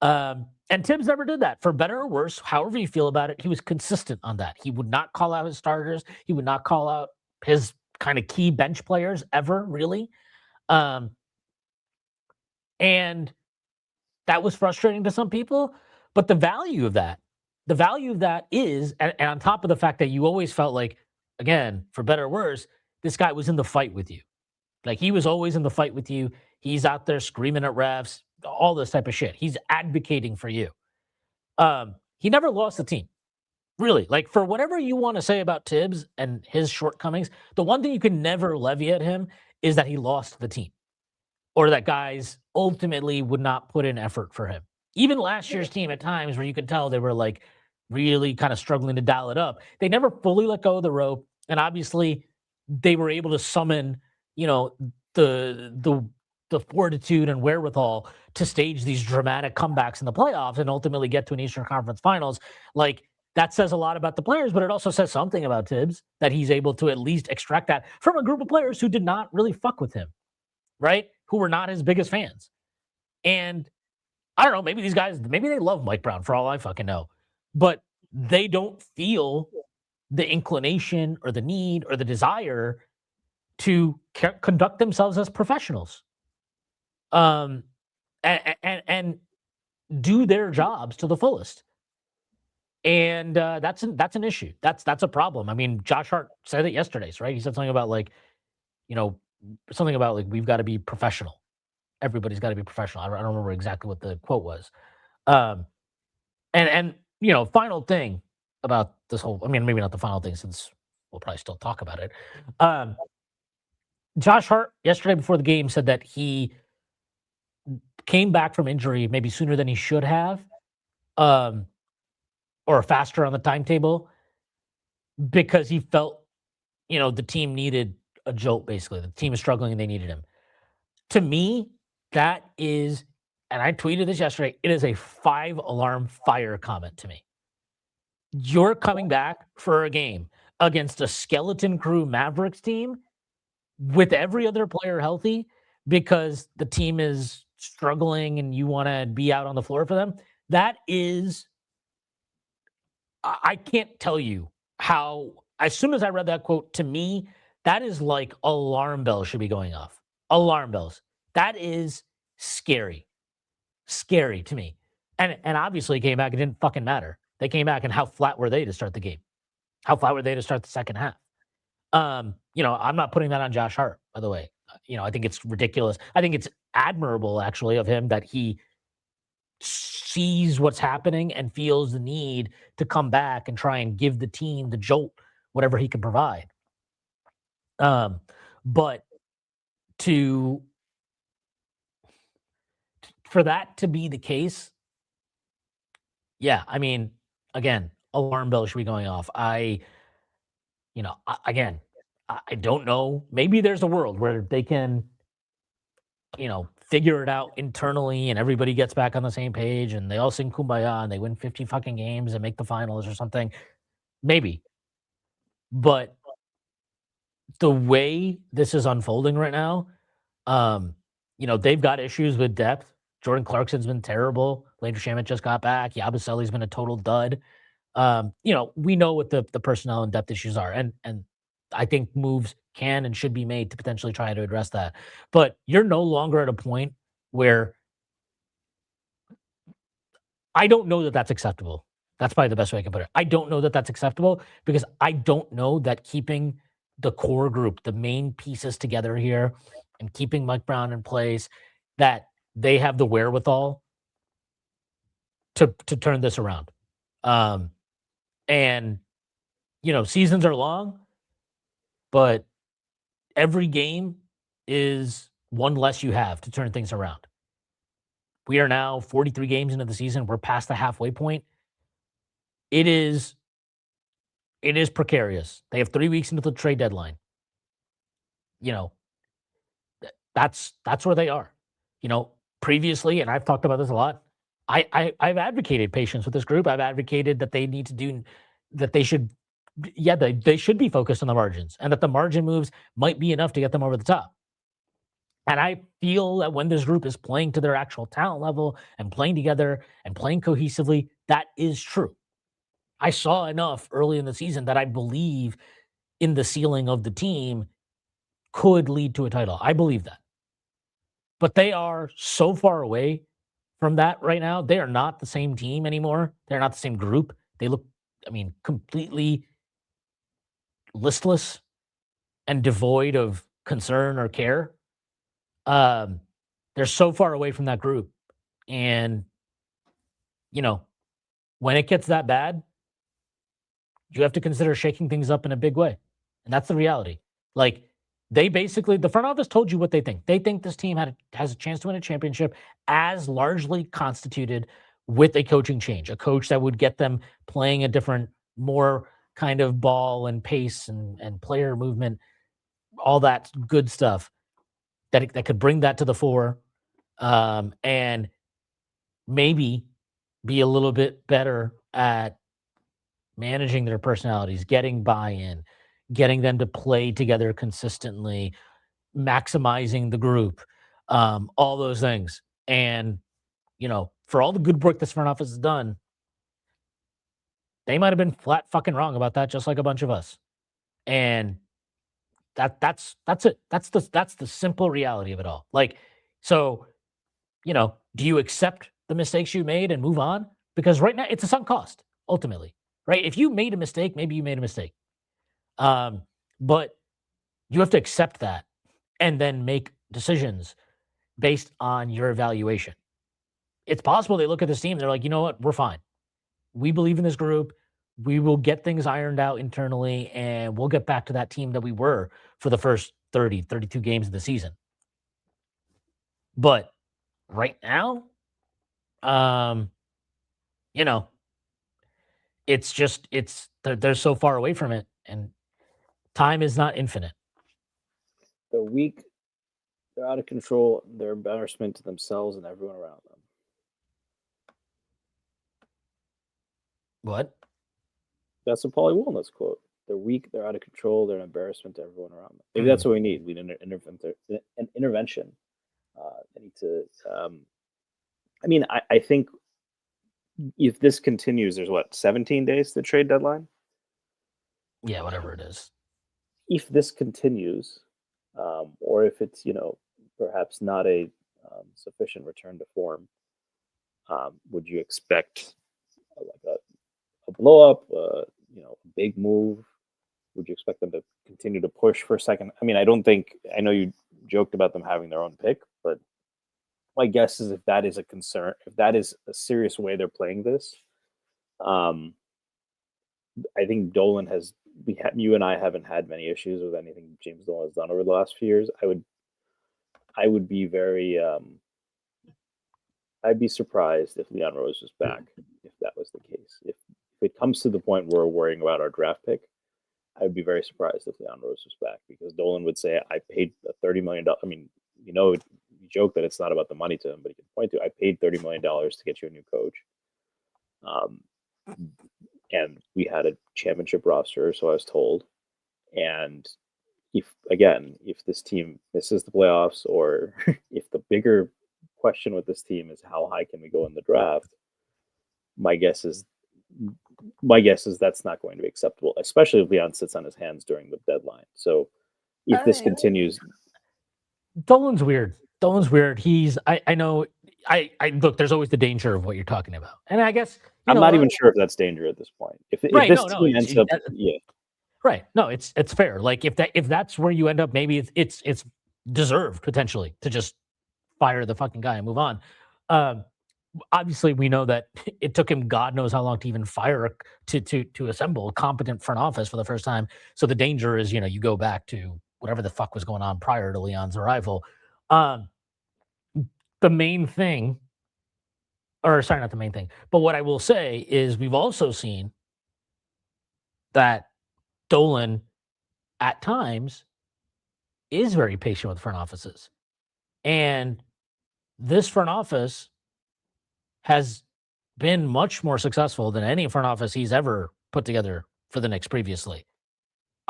And Tibbs never did that. For better or worse, however you feel about it, he was consistent on that. He would not call out his starters. He would not call out his kind of key bench players ever, really. And that was frustrating to some people. But the value of that is, and on top of the fact that you always felt like, again, for better or worse, this guy was in the fight with you. Like, he was always in the fight with you. He's out there screaming at refs, all this type of shit. He's advocating for you. He never lost the team. Really, like, for whatever you want to say about Tibbs and his shortcomings, the one thing you can never levy at him is that he lost the team, or that guys ultimately would not put in effort for him. Even last year's team, at times where you could tell they were like really kind of struggling to dial it up, they never fully let go of the rope, and obviously they were able to summon, you know, the fortitude and wherewithal to stage these dramatic comebacks in the playoffs and ultimately get to an Eastern Conference Finals. Like, that says a lot about the players, but it also says something about Tibbs, that he's able to at least extract that from a group of players who did not really fuck with him, right? Who were not his biggest fans. And I don't know, maybe these guys, maybe they love Mike Brown for all I fucking know, but they don't feel the inclination or the need or the desire to conduct themselves as professionals, and do their jobs to the fullest. And that's an issue. That's a problem. I mean, Josh Hart said it yesterday, right? He said something about, like, you know, something about, like, we've got to be professional. Everybody's got to be professional. I don't remember exactly what the quote was. And you know, final thing about this whole, I mean, maybe not the final thing, since we'll probably still talk about it. Josh Hart yesterday before the game said that he came back from injury maybe sooner than he should have, or faster on the timetable, because he felt, you know, the team needed a jolt, basically. The team is struggling and they needed him. To me, that is, and I tweeted this yesterday, it is a 5-alarm fire comment to me. You're coming back for a game against a skeleton crew Mavericks team with every other player healthy because the team is struggling and you want to be out on the floor for them. That is, I can't tell you how, as soon as I read that quote, to me, that is like alarm bells should be going off. Alarm bells. That is scary. Scary to me. And obviously came back, it didn't fucking matter. They came back, and how flat were they to start the game? How flat were they to start the second half? You know, I'm not putting that on Josh Hart, by the way. You know, I think it's ridiculous. I think it's admirable, actually, of him that he sees what's happening and feels the need to come back and try and give the team the jolt, whatever he can provide. But for that to be the case, yeah, I mean, again, alarm bells should be going off. I don't know. Maybe there's a world where they can, you know, figure it out internally and everybody gets back on the same page and they all sing Kumbaya and they win 50 fucking games and make the finals or something. Maybe. But the way this is unfolding right now, you know, they've got issues with depth. Jordan Clarkson's been terrible. Landry Shamet just got back. Yabusele's been a total dud. You know, we know what the personnel and depth issues are. And I think moves can and should be made to potentially try to address that. But you're no longer at a point where I don't know that that's acceptable. That's probably the best way I can put it. I don't know that that's acceptable because I don't know that keeping the core group, the main pieces together here and keeping Mike Brown in place, that they have the wherewithal to turn this around. And, you know, seasons are long, but every game is one less you have to turn things around. We are now 43 games into the season. We're past the halfway point. It is precarious. They have 3 weeks into the trade deadline. You know, that's where they are. You know, previously, and I've talked about this a lot, I've advocated patience with this group. I've advocated that they need to do, that they should, they should be focused on the margins and that the margin moves might be enough to get them over the top. And I feel that when this group is playing to their actual talent level and playing together and playing cohesively, that is true. I saw enough early in the season that I believe in the ceiling of the team could lead to a title. I believe that. But they are so far away from that right now. They are not the same team anymore. They're not the same group. They look, completely listless and devoid of concern or care. They're so far away from that group. And, when it gets that bad, you have to consider shaking things up in a big way. And that's the reality. Like, the front office told you what they think. They think this team has a chance to win a championship as largely constituted with a coaching change, a coach that would get them playing a different, more kind of ball and pace and player movement, all that good stuff that could bring that to the fore, and maybe be a little bit better at managing their personalities, getting buy-in, getting them to play together consistently, maximizing the group, all those things. And, for all the good work this front office has done, they might have been flat fucking wrong about that, just like a bunch of us. And that's it. That's the simple reality of it all. Like, so, do you accept the mistakes you made and move on? Because right now it's a sunk cost, ultimately. Right? If you made a mistake, maybe you made a mistake. But you have to accept that and then make decisions based on your evaluation. It's possible they look at this team, they're like, you know what, we're fine. We believe in this group. We will get things ironed out internally, and we'll get back to that team that we were for the first 30, 32 games of the season. But right now, it's just, they're so far away from it, and time is not infinite. They're weak. They're out of control. They're embarrassment to themselves and everyone around them. What? That's a Paulie Walnuts quote. They're weak. They're out of control. They're an embarrassment to everyone around them. Maybe that's what we need. We need an intervention. I need to. I think if this continues, there's 17 days to the trade deadline. Yeah, whatever it is. If this continues, or if it's perhaps not a sufficient return to form, would you expect a blow up? A big move? Would you expect them to continue to push for a second? I know you joked about them having their own pick, but my guess is if that is a concern, if that is a serious way they're playing this, I think Dolan you and I haven't had many issues with anything James Dolan has done over the last few years. I would be very, I'd be surprised if Leon Rose was back, if that was the case. If it comes to the point where we're worrying about our draft pick, I would be very surprised if Leon Rose was back, because Dolan would say, I paid $30 million. You joke that it's not about the money to him, but he can point to, I paid $30 million to get you a new coach. And we had a championship roster, so I was told. And if this team misses the playoffs, or if the bigger question with this team is how high can we go in the draft, my guess is that's not going to be acceptable, especially if Leon sits on his hands during the deadline. So if this continues, Dolan's weird. I know. I look. There's always the danger of what you're talking about, and I guess I'm not even sure if that's danger at this point. If this team ends up, right. No, it's fair. Like if that's where you end up, maybe it's deserved potentially to just fire the fucking guy and move on. Obviously, we know that it took him God knows how long to even to assemble a competent front office for the first time. So the danger is, you go back to whatever the fuck was going on prior to Leon's arrival. The main thing, or sorry, not the main thing, but what I will say is we've also seen that Dolan at times is very patient with front offices. And this front office has been much more successful than any front office he's ever put together for the Knicks previously.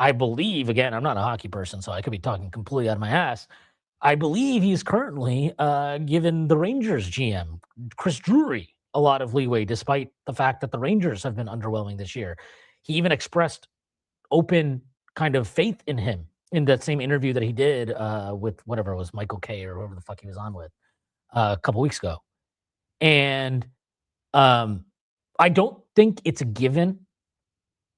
I believe, again, I'm not a hockey person, so I could be talking completely out of my ass. I believe he's currently given the Rangers GM, Chris Drury, a lot of leeway, despite the fact that the Rangers have been underwhelming this year. He even expressed open kind of faith in him in that same interview that he did with whatever it was, Michael Kay or whoever the fuck he was on with a couple weeks ago. And I don't think it's a given,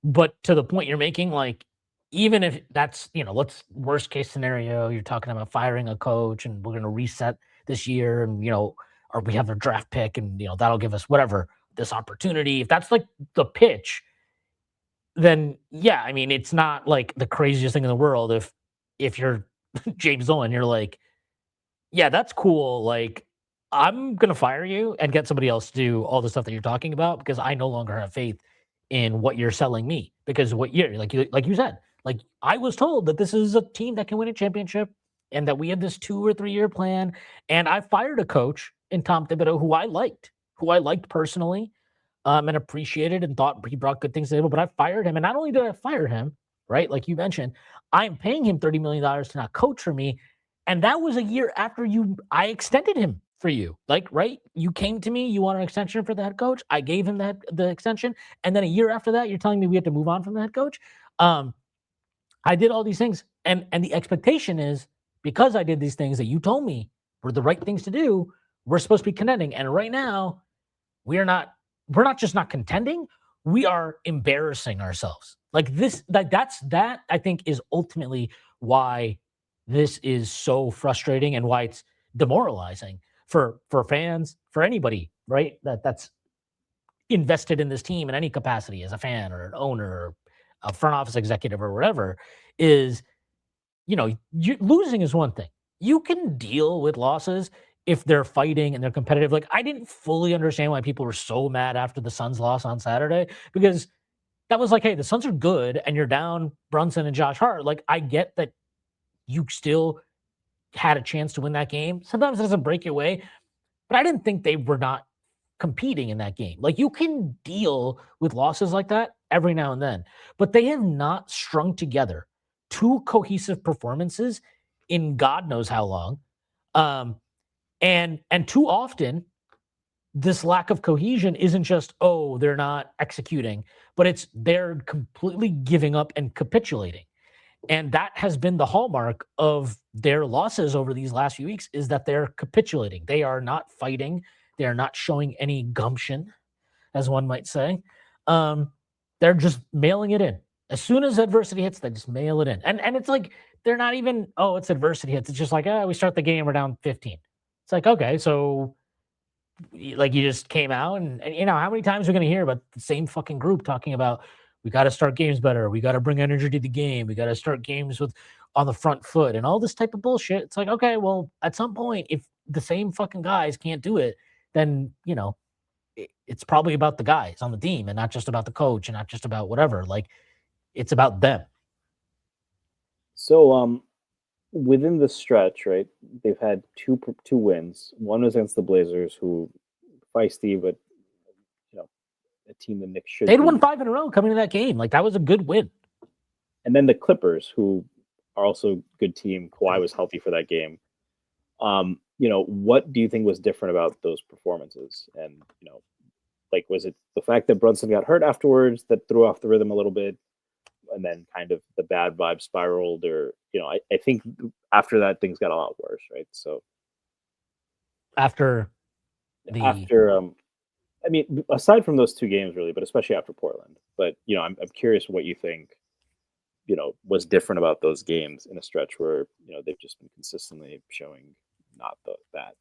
but to the point you're making, like, even if that's, let's worst case scenario, you're talking about firing a coach and we're going to reset this year and, or we have a draft pick and, that'll give us whatever, this opportunity. If that's like the pitch, then yeah, I mean, it's not like the craziest thing in the world. If you're James Dolan, you're like, yeah, that's cool. Like, I'm going to fire you and get somebody else to do all the stuff that you're talking about because I no longer have faith in what you're selling me. Because what you're like you said, like I was told that this is a team that can win a championship and that we had this 2 or 3 year plan. And I fired a coach in Tom Thibodeau who I liked personally and appreciated and thought he brought good things to the table. But I fired him. And not only did I fire him, right, like you mentioned, I'm paying him $30 million to not coach for me. And that was a year after I extended him for you. Like, right? You came to me, you want an extension for the head coach. I gave him the extension. And then a year after that, you're telling me we have to move on from the head coach. I did all these things. And the expectation is because I did these things that you told me were the right things to do, we're supposed to be contending. And right now, we're not just not contending, we are embarrassing ourselves. Like this, that I think is ultimately why this is so frustrating and why it's demoralizing for fans, for anybody, right? That's invested in this team in any capacity as a fan or an owner or a front office executive or whatever, is, losing is one thing. You can deal with losses if they're fighting and they're competitive. Like, I didn't fully understand why people were so mad after the Suns loss on Saturday, because that was like, hey, the Suns are good and you're down Brunson and Josh Hart. Like, I get that you still had a chance to win that game. Sometimes it doesn't break your way, but I didn't think they were not competing in that game. Like, you can deal with losses like that every now and then, but they have not strung together 2 cohesive performances in God knows how long. And too often, this lack of cohesion isn't just, oh, they're not executing, but it's they're completely giving up and capitulating. And that has been the hallmark of their losses over these last few weeks, is that they're capitulating. They are not fighting. They are not showing any gumption, as one might say. They're just mailing it in. As soon as adversity hits, they just mail it in. And it's like, they're not even, oh, it's adversity hits. It's just like, we start the game, we're down 15. It's like, okay, so like you just came out and how many times we're going to hear about the same fucking group talking about, we got to start games better. We got to bring energy to the game. We got to start games on the front foot and all this type of bullshit. It's like, okay, well, at some point, if the same fucking guys can't do it, then, it's probably about the guys on the team and not just about the coach and not just about whatever. Like, it's about them. So, within the stretch, right, they've had two wins. One was against the Blazers, who feisty, but a team the Knicks should. They'd won 5 in a row coming to that game. Like, that was a good win. And then the Clippers, who are also a good team. Kawhi was healthy for that game. What do you think was different about those performances? And like, was it the fact that Brunson got hurt afterwards that threw off the rhythm a little bit, and then kind of the bad vibe spiraled? Or I think after that things got a lot worse, right? So after I mean, aside from those 2 games, really, but especially after Portland. But I'm curious what you think, was different about those games in a stretch where they've just been consistently showing not that.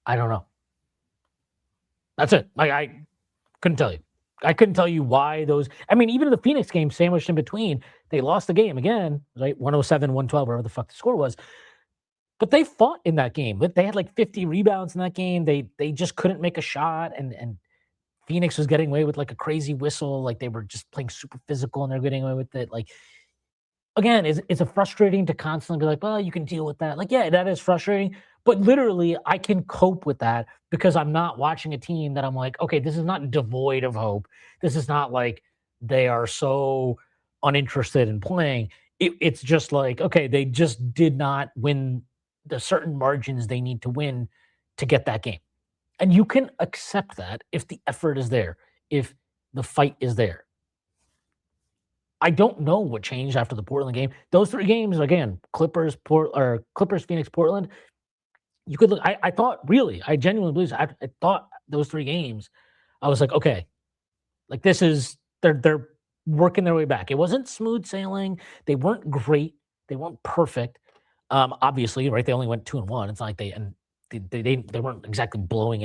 I don't know. That's it. Like, I couldn't tell you. I couldn't tell you why those. I mean, even the Phoenix game sandwiched in between, they lost the game again, right? 107, 112, whatever the fuck the score was. But they fought in that game. But they had like 50 rebounds in that game. They just couldn't make a shot, and Phoenix was getting away with like a crazy whistle. Like, they were just playing super physical and they're getting away with it. Like, again, it's a frustrating to constantly be like, well, you can deal with that. Like, yeah, that is frustrating. But literally, I can cope with that because I'm not watching a team that I'm like, okay, this is not devoid of hope. This is not like they are so uninterested in playing. it's just like, okay, they just did not win the certain margins they need to win to get that game. And you can accept that if the effort is there, if the fight is there. I don't know what changed after the Portland game. Those 3 games, again, Clippers, Phoenix, Portland. You could look. I thought really, I genuinely believe. I thought those 3 games. I was like, okay, like this is they're working their way back. It wasn't smooth sailing. They weren't great. They weren't perfect. Obviously, right? They only went 2-1. It's not like they weren't exactly blowing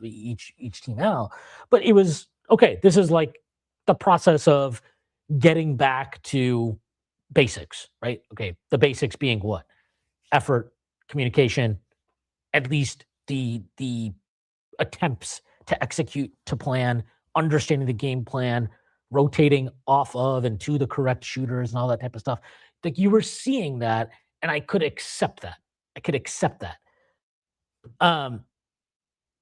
each team out. But it was okay. This is like the process of getting back to basics, right? Okay, the basics being what? Effort, communication, at least the attempts to execute to plan, understanding the game plan, rotating off of and to the correct shooters and all that type of stuff. Like you were seeing that, and I could accept that. I could accept that. And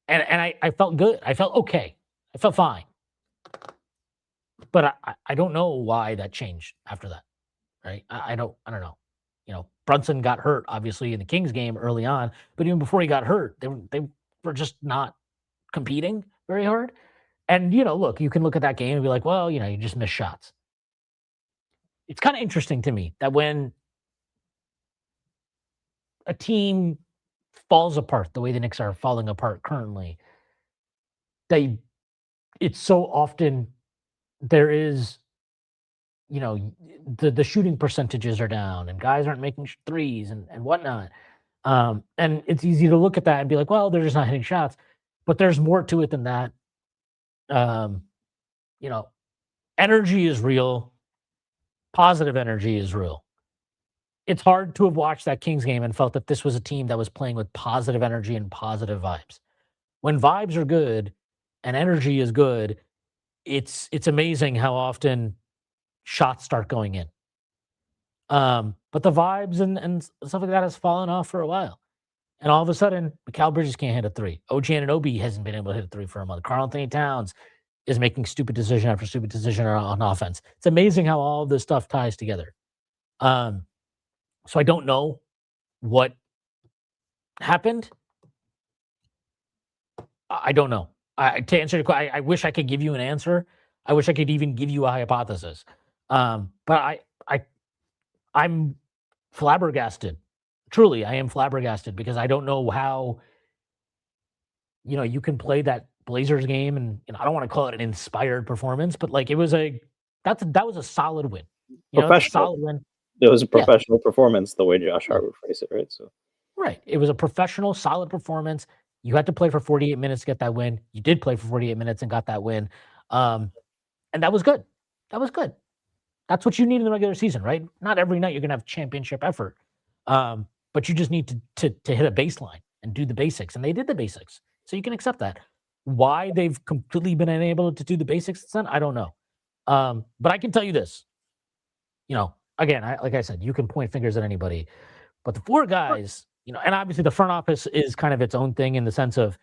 I felt good. I felt okay. I felt fine. But I don't know why that changed after that. Right? I don't know. Brunson got hurt obviously in the Kings game early on, but even before he got hurt, they were just not competing very hard. And look, you can look at that game and be like, well, you just missed shots. It's kind of interesting to me that when a team falls apart the way the Knicks are falling apart currently, it's so often there is, the shooting percentages are down and guys aren't making threes and whatnot. And it's easy to look at that and be like, well, they're just not hitting shots. But there's more to it than that. Energy is real. Positive energy is real. It's hard to have watched that Kings game and felt that this was a team that was playing with positive energy and positive vibes. When vibes are good and energy is good, it's amazing how often shots start going in. But the vibes and stuff like that has fallen off for a while. And all of a sudden, Mikal Bridges can't hit a 3. OG Anunoby hasn't been able to hit a 3 for a month. Karl-Anthony Towns is making stupid decision after stupid decision on offense. It's amazing how all of this stuff ties together. So I don't know what happened. I don't know. To answer your question, I wish I could give you an answer. I wish I could even give you a hypothesis. But I'm flabbergasted. Truly, I am flabbergasted because I don't know how you can play that Blazers game, and I don't want to call it an inspired performance, but like it was that was a solid win. It's a solid win. It was a professional performance, the way Josh Hart would phrase it, right? So, right, it was a professional, solid performance. You had to play for 48 minutes to get that win. You did play for 48 minutes and got that win, and that was good. That was good. That's what you need in the regular season, right? Not every night you're gonna have championship effort, but you just need to hit a baseline and do the basics, and they did the basics, so you can accept that. Why they've completely been unable to do the basics, then I don't know. But I can tell you this, again, like I said, you can point fingers at anybody, but the 4 guys, and obviously the front office is kind of its own thing in the sense of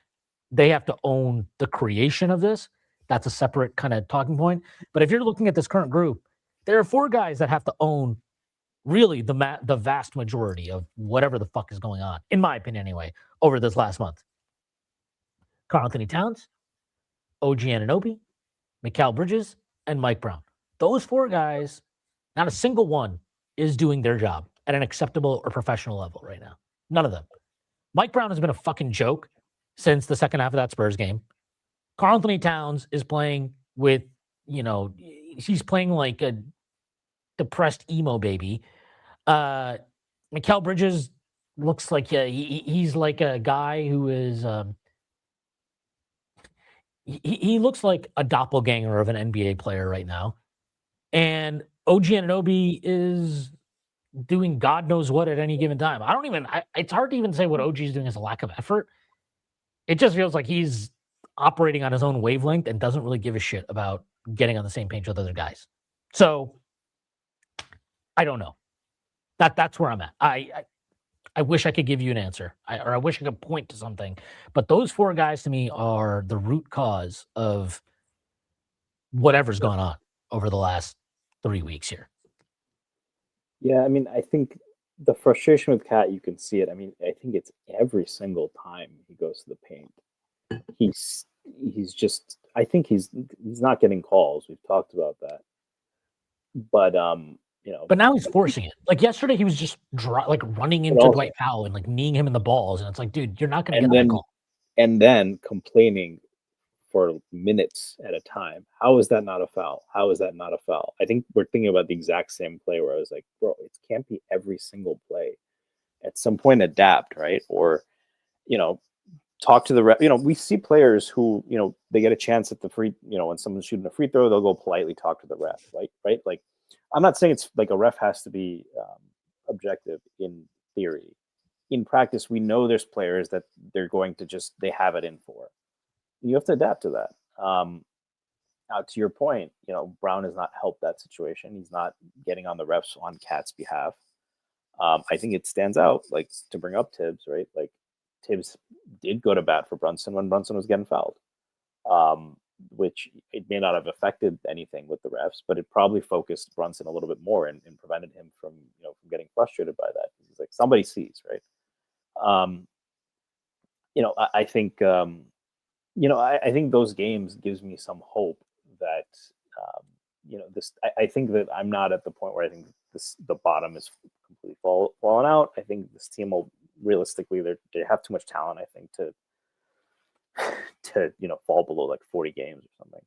they have to own the creation of this. That's a separate kind of talking point. But if you're looking at this current group, there are 4 guys that have to own really the vast majority of whatever the fuck is going on, in my opinion anyway, over this last month. Karl-Anthony Towns, OG Anunoby, Mikal Bridges, and Mike Brown. Those 4 guys, not a single one is doing their job at an acceptable or professional level right now. None of them. Mike Brown has been a fucking joke since the second half of that Spurs game. Karl-Anthony Towns is playing with, he's playing like a depressed emo baby. Mikal Bridges looks like he's like a guy who is he looks like a doppelganger of an NBA player right now. And OG Anunoby is doing God knows what at any given time. It's hard to even say what OG is doing as a lack of effort. It just feels like he's operating on his own wavelength and doesn't really give a shit about getting on the same page with other guys. So I don't know. That's where I'm at. I wish I could give you an answer, or I wish I could point to something. But those 4 guys to me are the root cause of whatever's gone on over the last 3 weeks here. Yeah, I mean, I think the frustration with Cat, you can see it. I mean, I think it's every single time he goes to the paint. He's he's just. I think he's not getting calls. We've talked about that, but But now he's forcing it. Like yesterday, he was just like running but into also, Dwight Powell and like kneeing him in the balls, and it's like, dude, you're not going to and get that then call. complaining for minutes at a time. How is that not a foul? How is that not a foul? I think we're thinking about the exact same play where I was like, bro, it can't be every single play. At some point, adapt, right? Or you know, talk to the ref. We see players who, they get a chance at the free, when someone's shooting a free throw, they'll go politely talk to the ref, right? Like, I'm not saying it's like a ref has to be objective in theory. In practice, we know there's players that they're going to they have it in for. You have to adapt to that. Now, to your point, Brown has not helped that situation. He's not getting on the refs on Cat's behalf. I think it stands out, like to bring up Tibbs, right? Like Tibbs did go to bat for Brunson when Brunson was getting fouled, which it may not have affected anything with the refs, but it probably focused Brunson a little bit more and prevented him from from getting frustrated by that. He's like somebody sees, right? Um, I think I think those games gives me some hope that this. I think that I'm not at the point where I think the bottom is completely fallen out. I think this team will realistically they have too much talent. I think to fall below like 40 games or something.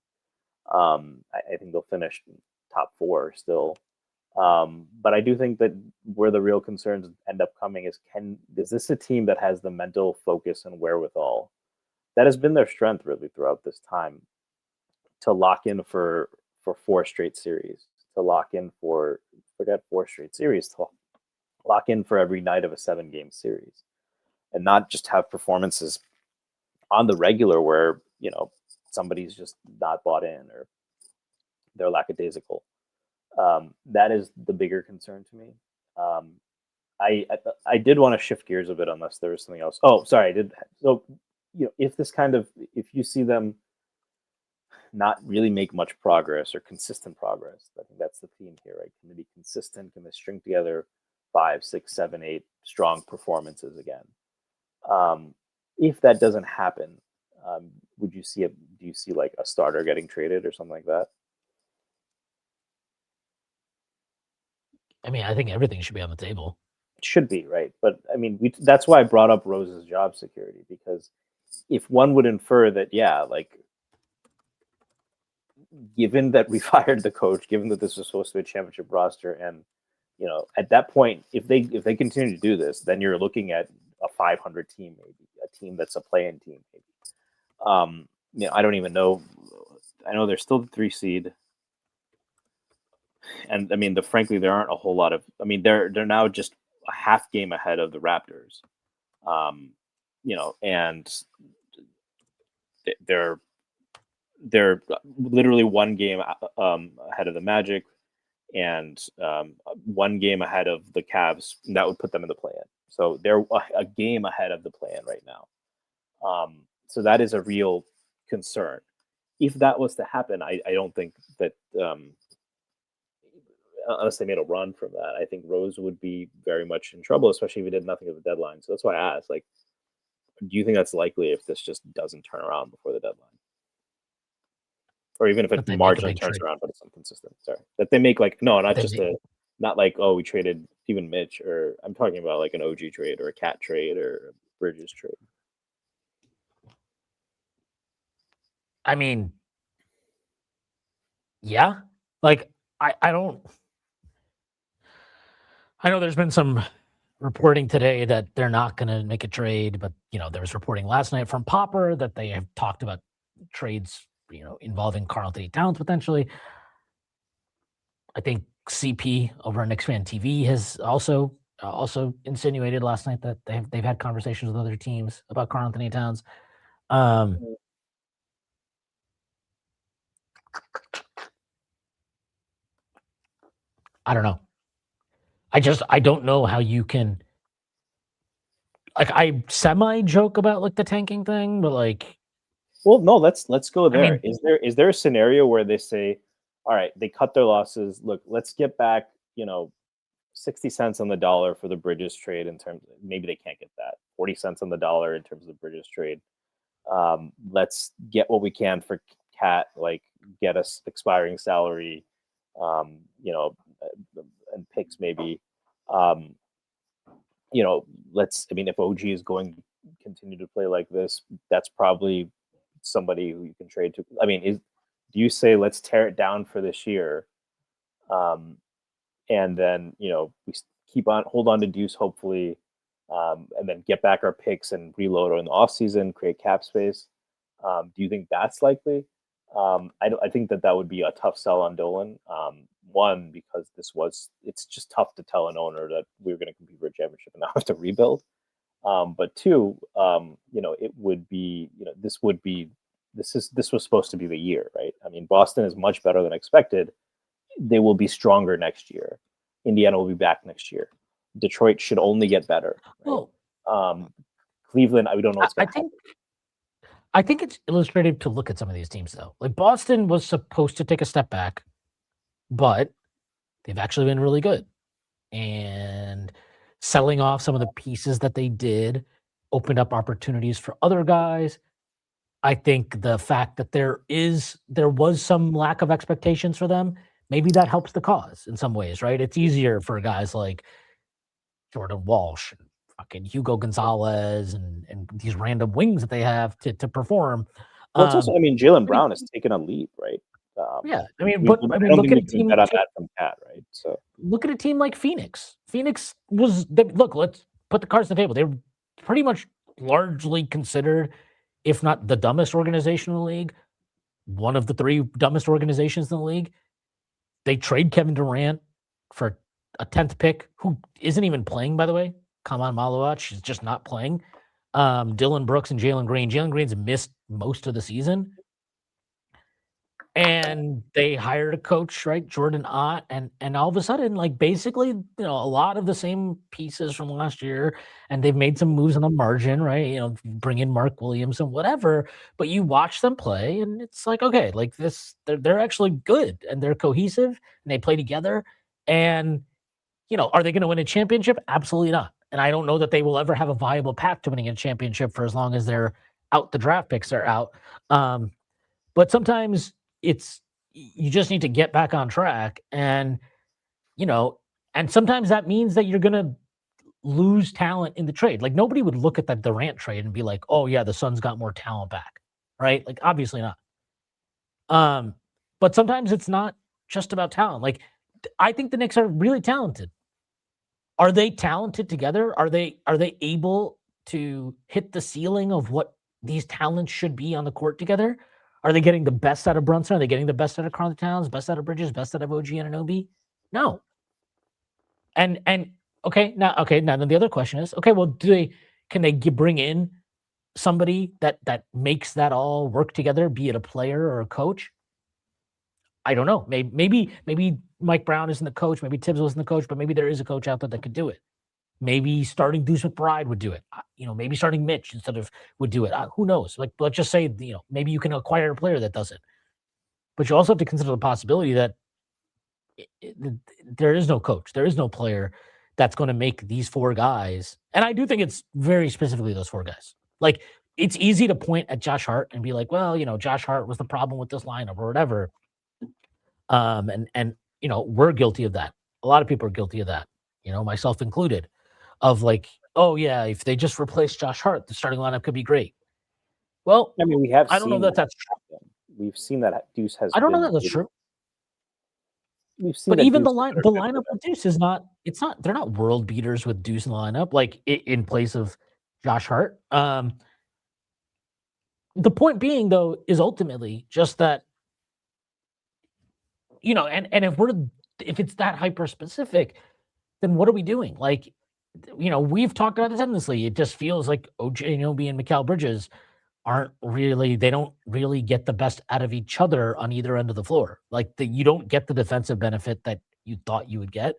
I think they'll finish top four still. But I do think that where the real concerns end up coming is this a team that has the mental focus and wherewithal that has been their strength really throughout this time to lock in for 4 straight series, to lock in for forget 4 straight series, to lock in for every night of a 7-game series, and not just have performances on the regular where somebody's just not bought in or they're lackadaisical. That is the bigger concern to me. Um, I did want to shift gears a bit, unless there was something else. Oh, sorry, I did. So if you see them not really make much progress or consistent progress, I think that's the theme here, right? Can they be consistent? Can they string together 5, 6, 7, 8 strong performances again? If that doesn't happen, do you see like a starter getting traded or something like that? I mean, I think everything should be on the table. It should be, right? But I mean, that's why I brought up Rose's job security, because if one would infer that, yeah, like given that we fired the coach, given that this was supposed to be a championship roster, and at that point, if they continue to do this, then you're looking at a 500 team, maybe a team that's a play-in team, maybe. I don't even know. I know they're still the 3 seed, and I mean, frankly, there aren't a whole lot of. I mean, they're now just a half game ahead of the Raptors, and they're literally 1 game ahead of the Magic, and 1 game ahead of the Cavs. And that would put them in the play-in. So they're a game ahead of the play-in right now. So that is a real concern. If that was to happen, I don't think that unless they made a run from that, I think Rose would be very much in trouble, especially if he did nothing at the deadline. So that's why I asked, like, do you think that's likely if this just doesn't turn around before the deadline? Or even if That it they make a marginally big turns trade. around, but it's inconsistent. Sorry, that they make like no, not They just make, not like, oh, we traded even Mitch, or I'm talking about like an OG trade or a Cat trade or a Bridges trade. I mean, yeah. Like I don't. I know there's been some reporting today that they're not going to make a trade, but there was reporting last night from Popper that they have talked about trades, involving Karl Anthony Towns potentially. I think CP over on Knicks Fan TV has also insinuated last night that they've had conversations with other teams about Karl Anthony Towns. Um, I don't know. I don't know how you can, like, I semi joke about like the tanking thing, but like, Well, no, let's go I there. mean, Is there a scenario where they say, all right, they cut their losses. Look, let's get back, 60 cents on the dollar for the Bridges trade in terms maybe they can't get that. 40 cents on the dollar in terms of the Bridges trade. Let's get what we can for Cat, like get us expiring salary, you know, and picks maybe. You know, I mean, if OG is going to continue to play like this, that's probably somebody who you can trade to. I mean, do you say let's tear it down for this year? And then, you know, we hold on to Deuce, hopefully, and then get back our picks and reload in the offseason, create cap space. Do you think that's likely? I think that would be a tough sell on Dolan. One, because it's just tough to tell an owner that we're going to compete for a championship and now have to rebuild. But two, you know, it would be, you know, this was supposed to be the year, right? I mean, Boston is much better than expected. They will be stronger next year. Indiana will be back next year. Detroit should only get better. Right? Well, Cleveland, I don't know what's going to happen. I think it's illustrative to look at some of these teams, though. Like Boston was supposed to take a step back, but they've actually been really good. And selling off some of the pieces that they did opened up opportunities for other guys. I think the fact that there was some lack of expectations for them, maybe that helps the cause in some ways, right? It's easier for guys like Jordan Walsh and fucking Hugo Gonzalez and these random wings that they have to perform. Well, it's also, I mean, Jaylen Brown has taken a leap, right? Yeah, I mean, I don't look think at a we can team. bet on that from Cat, right? So look at a team like Phoenix. Phoenix look. Let's put the cards on the table. They were pretty much largely considered, if not the dumbest organization in the league, one of the three dumbest organizations in the league. They trade Kevin Durant for a 10th pick, who isn't even playing, by the way. Kaman Malawach is just not playing. Dylan Brooks and Jalen Green. Jalen Green's missed most of the season. And they hired a coach, right, Jordan Ott, and all of a sudden, like basically, you know, a lot of the same pieces from last year, and they've made some moves on the margin, right? You know, bring in Mark Williams and whatever. But you watch them play, and it's like, okay, like this, they're actually good and they're cohesive and they play together. And you know, are they going to win a championship? Absolutely not. And I don't know that they will ever have a viable path to winning a championship for as long as they're out. The draft picks are out. But sometimes you just need to get back on track, and you know, and sometimes that means that you're gonna lose talent in the trade. Like nobody would look at that Durant trade and be like, "Oh yeah, the Suns got more talent back," right? Like obviously not. But sometimes it's not just about talent. Like I think the Knicks are really talented. Are they talented together? Are they able to hit the ceiling of what these talents should be on the court together? Are they getting the best out of Brunson? Are they getting the best out of Karl Towns, best out of Bridges, best out of OG Anunoby? No. And now then the other question is, okay, well, can they bring in somebody that makes that all work together, be it a player or a coach? I don't know. Maybe Mike Brown isn't the coach, maybe Tibbs wasn't the coach, but maybe there is a coach out there that could do it. Maybe starting Deuce McBride would do it. You know, maybe starting Mitch would do it. Who knows? Like, let's just say, you know, maybe you can acquire a player that does it. But you also have to consider the possibility that there is no coach, there is no player that's going to make these four guys. And I do think it's very specifically those four guys. Like, it's easy to point at Josh Hart and be like, well, you know, Josh Hart was the problem with this lineup or whatever. And you know, we're guilty of that. A lot of people are guilty of that, you know, myself included, of like, oh yeah, if they just replace Josh Hart, the starting lineup could be great. Well, I mean, we have. I don't know that that's true. We've seen that Deuce has. I don't know that that's true. We've seen, but even Deuce the lineup with Deuce is not. It's not. They're not world beaters with Deuce in the lineup, like in place of Josh Hart. The point being, though, is ultimately just that, you know, and if it's that hyper specific, then what are we doing? Like, you know, we've talked about this endlessly. It just feels like OJ Anunoby and Mikal Bridges they don't really get the best out of each other on either end of the floor. Like you don't get the defensive benefit that you thought you would get.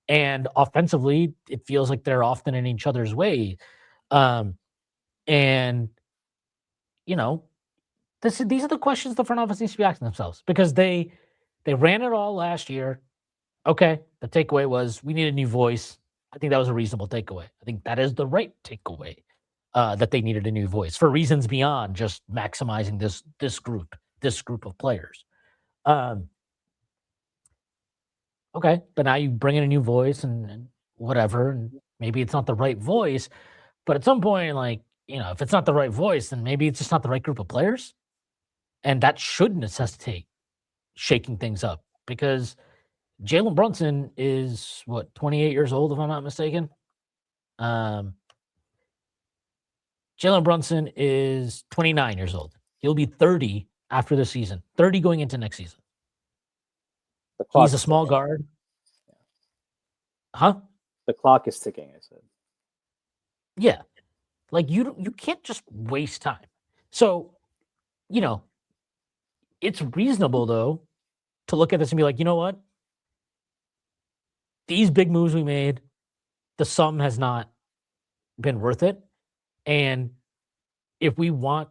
And offensively, it feels like they're often in each other's way. And, you know, these are the questions the front office needs to be asking themselves, because they ran it all last year. Okay, The takeaway was we need a new voice. I think that was a reasonable takeaway. I think that is the right takeaway. That they needed a new voice for reasons beyond just maximizing this group of players. Okay, but now you bring in a new voice and whatever, and maybe it's not the right voice, but at some point, like, if it's not the right voice, then maybe it's just not the right group of players, and that should necessitate shaking things up because Jalen Brunson is what 28 years old, if I'm not mistaken. Jalen Brunson is 29 years old. He'll be 30 after the season, 30 going into next season. He's a small guard. Huh? The clock is ticking, I said. Yeah. Like you can't just waste time. So, it's reasonable though to look at this and be like, you know what? These big moves we made, the sum has not been worth it. And if we want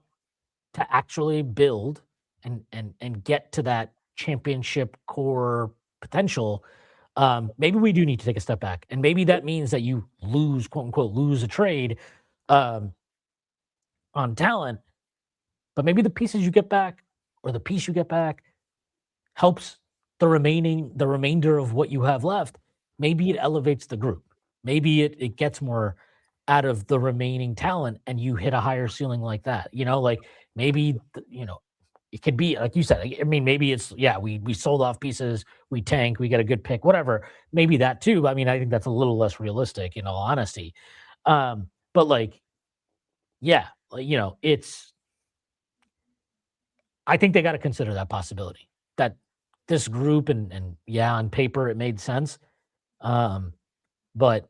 to actually build and get to that championship core potential, maybe we do need to take a step back. And maybe that means that you lose, quote unquote, lose a trade on talent. But maybe the pieces you get back or the piece you get back helps the remainder of what you have left. Maybe it elevates the group. Maybe it gets more out of the remaining talent and you hit a higher ceiling like that. Like maybe, it could be like you said. I mean, maybe it's we sold off pieces, we tank, we got a good pick, whatever. Maybe that too. I mean, I think that's a little less realistic in all honesty. But like, it's. I think they got to consider that possibility. That this group and on paper it made sense, but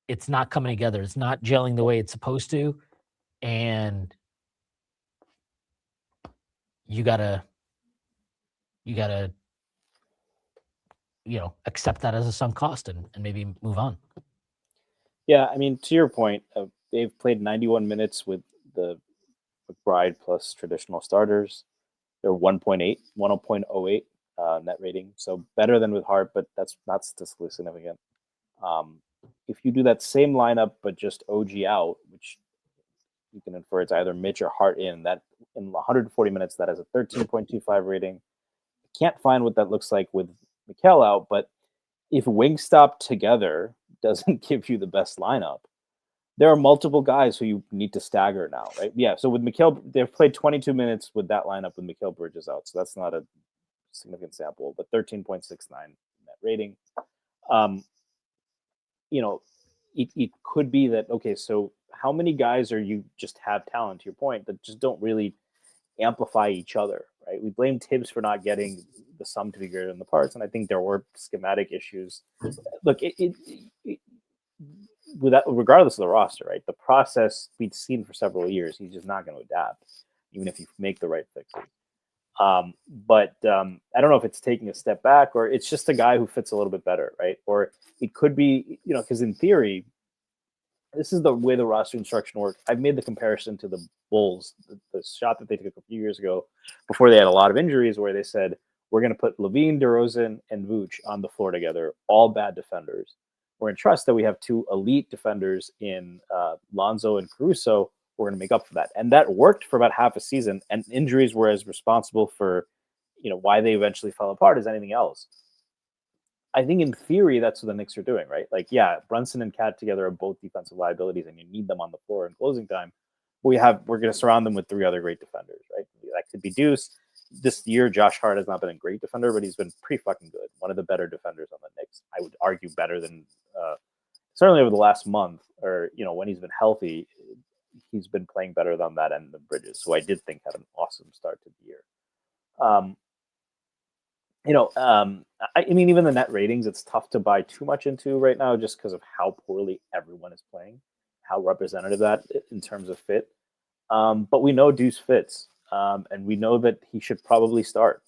it's not coming together. It's not gelling the way it's supposed to, and you gotta accept that as a sunk cost and maybe move on. Yeah, I mean, to your point, they've played 91 minutes with the McBride plus traditional starters. They're 1.08 net rating, so better than with Hart, but that's not statistically significant. If you do that same lineup but just OG out, which you can infer it's either Mitch or Hart that in 140 minutes that has a 13.25 rating. I can't find what that looks like with Mikal out, but if Wingstop together doesn't give you the best lineup, there are multiple guys who you need to stagger now, right? Yeah, so with Mikal, they've played 22 minutes with that lineup with Mikal Bridges out, so that's not a significant sample, but 13.69 net rating. It could be that, okay, so how many guys are you just have talent, to your point, that just don't really amplify each other, right? We blame Tibbs for not getting the sum to be greater than the parts, and I think there were schematic issues. Look, with that, regardless of the roster, right? The process we'd seen for several years, he's just not going to adapt, even if you make the right fixes. But I don't know if it's taking a step back or it's just a guy who fits a little bit better, right? Or it could be, because in theory, this is the way the roster construction works. I've made the comparison to the Bulls, the shot that they took a few years ago before they had a lot of injuries, where they said, we're going to put Levine, DeRozan, and Vooch on the floor together, all bad defenders. We're going to trust that we have two elite defenders in Lonzo and Caruso. We're going to make up for that. And that worked for about half a season, and injuries were as responsible for, why they eventually fell apart as anything else. I think in theory, that's what the Knicks are doing, right? Like, yeah, Brunson and Cat together are both defensive liabilities and you need them on the floor in closing time. We're going to surround them with three other great defenders, right? That could be Deuce. This year, Josh Hart has not been a great defender, but he's been pretty fucking good. One of the better defenders on the Knicks. I would argue better than certainly over the last month, or, when he's been healthy, he's been playing better than that end of Bridges. So I did think had an awesome start to the year. I mean, even the net ratings, it's tough to buy too much into right now just because of how poorly everyone is playing, how representative that in terms of fit. But we know Deuce fits, and we know that he should probably start.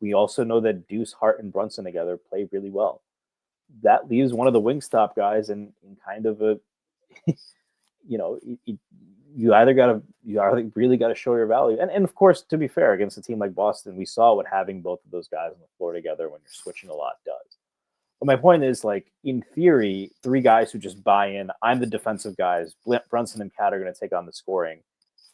We also know that Deuce, Hart, and Brunson together play really well. That leaves one of the Wingstop guys in kind of a, you really got to show your value. And of course, to be fair, against a team like Boston, we saw what having both of those guys on the floor together when you're switching a lot does. But my point is, like, in theory, 3 guys who just buy in, I'm the defensive guys, Brunson and Cat are going to take on the scoring.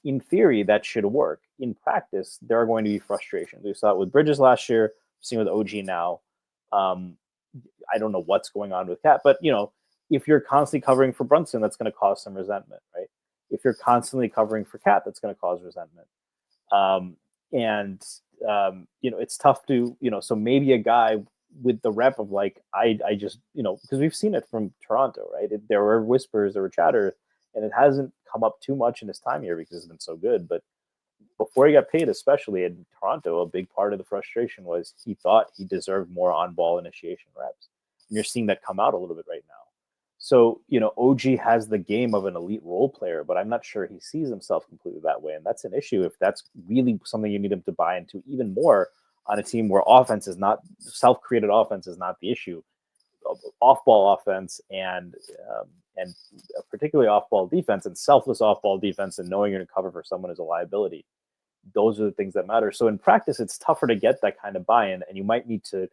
In theory, that should work. In practice, there are going to be frustrations. We saw it with Bridges last year, seeing with OG now. I don't know what's going on with Cat, but, if you're constantly covering for Brunson, that's going to cause some resentment, right? If you're constantly covering for Cat, that's going to cause resentment. It's tough to, so maybe a guy with the rep of like, I just, because we've seen it from Toronto, right? There were whispers, there were chatter, and it hasn't come up too much in his time here because it's been so good. But before he got paid, especially in Toronto, a big part of the frustration was he thought he deserved more on-ball initiation reps. And you're seeing that come out a little bit right now. So, OG has the game of an elite role player, but I'm not sure he sees himself completely that way. And that's an issue if that's really something you need him to buy into even more on a team where offense is not, self-created offense is not the issue. Off-ball offense and particularly off-ball defense and selfless off-ball defense and knowing you're going to cover for someone is a liability. Those are the things that matter. So in practice, it's tougher to get that kind of buy-in, and you might need to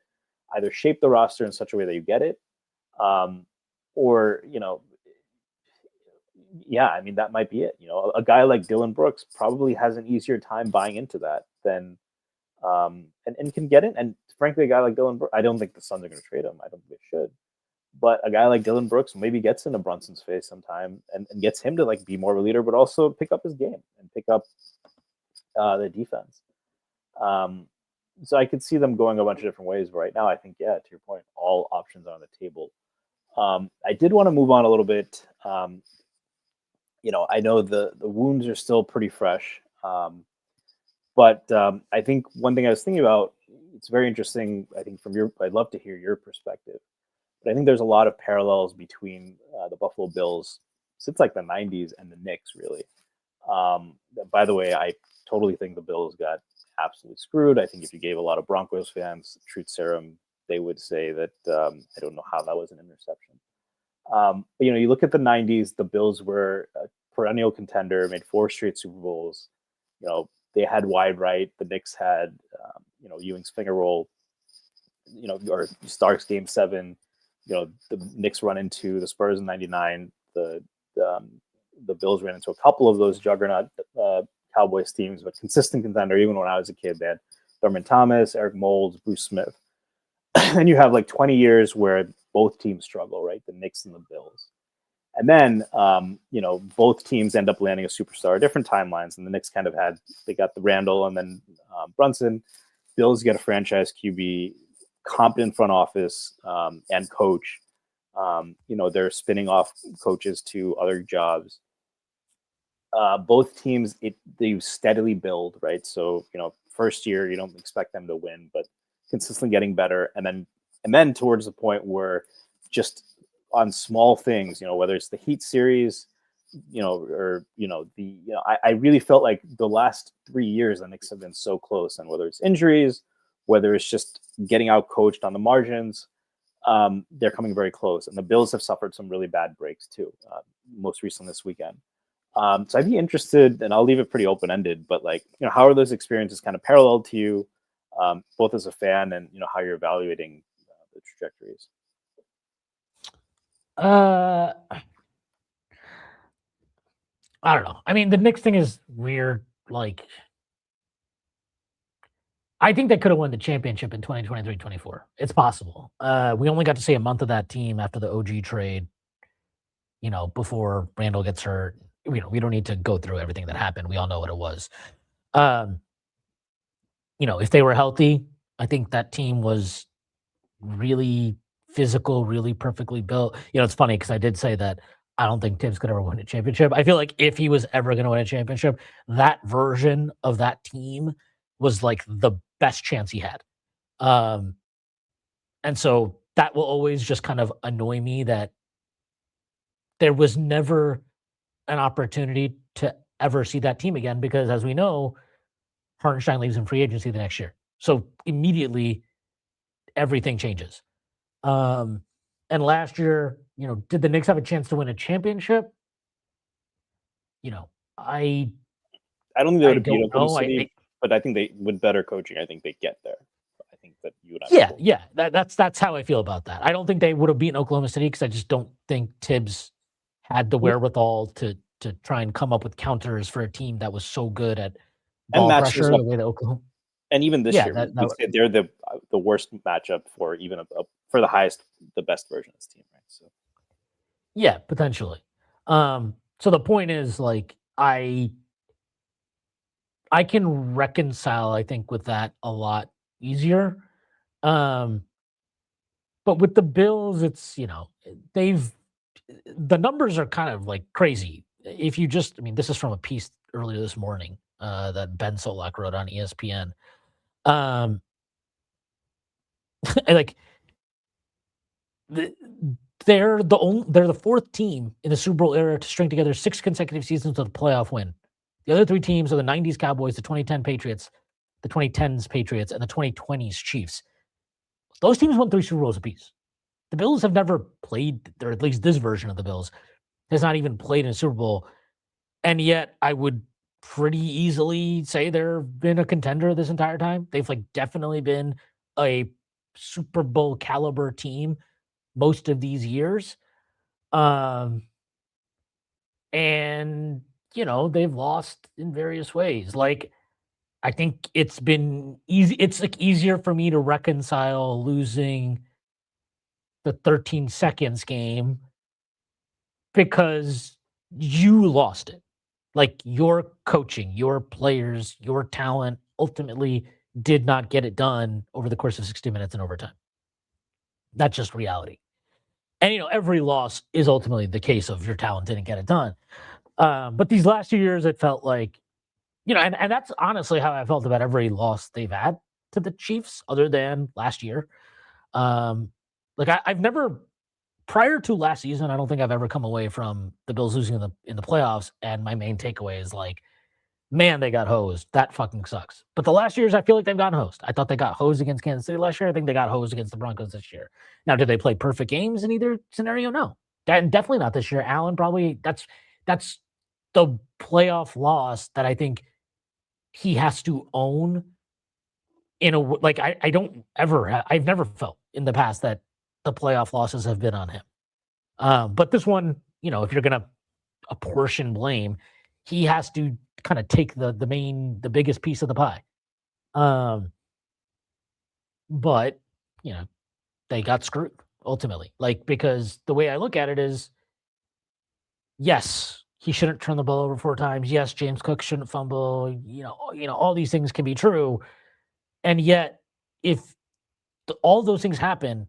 either shape the roster in such a way that you get it, or, that might be it. A guy like Dylan Brooks probably has an easier time buying into that than, and can get it. And frankly, a guy like Dylan Brooks, I don't think the Suns are going to trade him. I don't think they should. But a guy like Dylan Brooks maybe gets into Brunson's face sometime and gets him to like be more of a leader, but also pick up his game and pick up the defense. So I could see them going a bunch of different ways. But right now, I think, to your point, all options are on the table. I did want to move on a little bit. I know the wounds are still pretty fresh. But I think one thing I was thinking about, it's very interesting, I think I'd love to hear your perspective. But I think there's a lot of parallels between the Buffalo Bills since like the 90s and the Knicks, really. By the way, I totally think the Bills got absolutely screwed. I think if you gave a lot of Broncos fans truth serum, they would say that I don't know how that was an interception. But, you look at the 90s, the Bills were a perennial contender, made 4 straight Super Bowls. They had wide right. The Knicks had, Ewing's finger roll, or Starks game 7. The Knicks run into the Spurs in 99. The Bills ran into a couple of those juggernaut Cowboys teams, but consistent contender. Even when I was a kid, they had Thurman Thomas, Eric Moulds, Bruce Smith. And you have like 20 years where both teams struggle, right? The Knicks and the Bills. And then, both teams end up landing a superstar, different timelines. And the Knicks they got the Randall and then Brunson. Bills get a franchise QB, competent front office and coach. They're spinning off coaches to other jobs. Both teams, they steadily build, right? So, first year, you don't expect them to win, but consistently getting better. And then towards the point where just on small things, whether it's the Heat series, I really felt like the last 3 years, the Knicks have been so close. And whether it's injuries, whether it's just getting out coached on the margins, they're coming very close. And the Bills have suffered some really bad breaks too, most recently this weekend. So I'd be interested, and I'll leave it pretty open-ended, but how are those experiences kind of parallel to you, both as a fan and, how you're evaluating the trajectories? I don't know. I mean, the Knicks thing is weird. I think they could have won the championship in 2023-24. It's possible. We only got to see a month of that team after the OG trade, before Randall gets hurt. We don't need to go through everything that happened. We all know what it was. If they were healthy, I think that team was really physical, really perfectly built. It's funny because I did say that I don't think Tibbs could ever win a championship. I feel like if he was ever going to win a championship, that version of that team was like the best chance he had. And so that will always just kind of annoy me that there was never an opportunity to ever see that team again, because as we know, Hartenstein leaves in free agency the next year. So immediately everything changes. And last year, did the Knicks have a chance to win a championship? I don't think they would have beat Oklahoma know. City, but I think with better coaching, I think they get there. I think that you and I. Yeah. That's how I feel about that. I don't think they would have beaten Oklahoma City because I just don't think Tibbs had the wherewithal to try and come up with counters for a team that was so good at And ball matches pressure up. the way that Oklahoma. And even this Yeah, year, that we'd say they're the worst matchup for even for the best version of this team, right? So yeah, potentially. So the point is, like, I can reconcile, I think, with that a lot easier. Um, but with the Bills, it's the numbers are kind of like crazy. If you just, I mean, this is from a piece earlier this morning that Ben Solak wrote on ESPN. And like the, they're the fourth team in the Super Bowl era to string together 6 consecutive seasons with a playoff win. The other 3 teams are the 90s Cowboys, the 2010 Patriots, the 2010s Patriots, and the 2020s Chiefs. Those teams won 3 Super Bowls apiece. The Bills have never played, or at least this version of the Bills has not even played in a Super Bowl. And yet I would pretty easily say they've been a contender this entire time. They've like definitely been a Super Bowl caliber team most of these years. And they've lost in various ways. Like, I think it's been easy. It's like easier for me to reconcile losing the 13 seconds game because you lost it. Like, your coaching, your players, your talent ultimately did not get it done over the course of 60 minutes in overtime. That's just reality. And every loss is ultimately the case of your talent didn't get it done. But these last 2 years, it felt like, and that's honestly how I felt about every loss they've had to the Chiefs, other than last year. Like I've never, prior to last season, I don't think I've ever come away from the Bills losing in the playoffs, and my main takeaway is like, man, they got hosed. That fucking sucks. But the last years, I feel like they've gotten hosed. I thought they got hosed against Kansas City last year. I think they got hosed against the Broncos this year. Now, did they play perfect games in either scenario? No, and definitely not this year. Allen probably that's the playoff loss that I think he has to own in a like I don't ever I've never felt in the past that the playoff losses have been on him. But this one, if you're gonna apportion blame, he has to kind of take the biggest piece of the pie. But they got screwed ultimately. Like, because the way I look at it is, yes, he shouldn't turn the ball over 4 times. Yes, James Cook shouldn't fumble. All these things can be true. And yet, if all those things happen,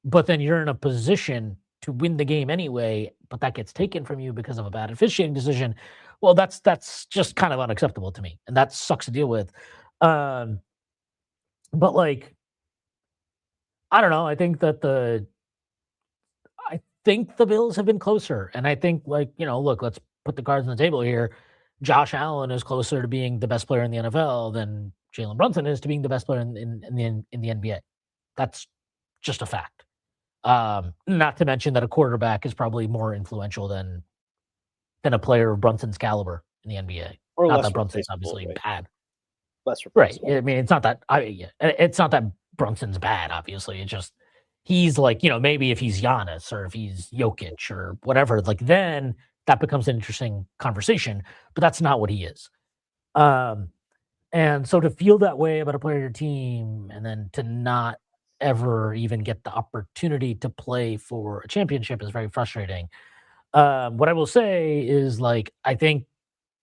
but then you're in a position to win the game anyway, but that gets taken from you because of a bad officiating decision, well, that's just kind of unacceptable to me, and that sucks to deal with. But like, I don't know. I think the Bills have been closer, and I think, like, look, let's put the cards on the table here. Josh Allen is closer to being the best player in the NFL than Jalen Brunson is to being the best player in the NBA. That's just a fact. Not to mention that a quarterback is probably more influential than a player of Brunson's caliber in the NBA. Or Not less that Brunson's replaceable, obviously right? bad. Less Right. replaceable. I mean, it's not that it's not that Brunson's bad, obviously. It's just he's like, maybe if he's Giannis or if he's Jokic or whatever, like, then that becomes an interesting conversation, but that's not what he is. And so to feel that way about a player on your team and then to not ever even get the opportunity to play for a championship is very frustrating. What I will say is, like, I think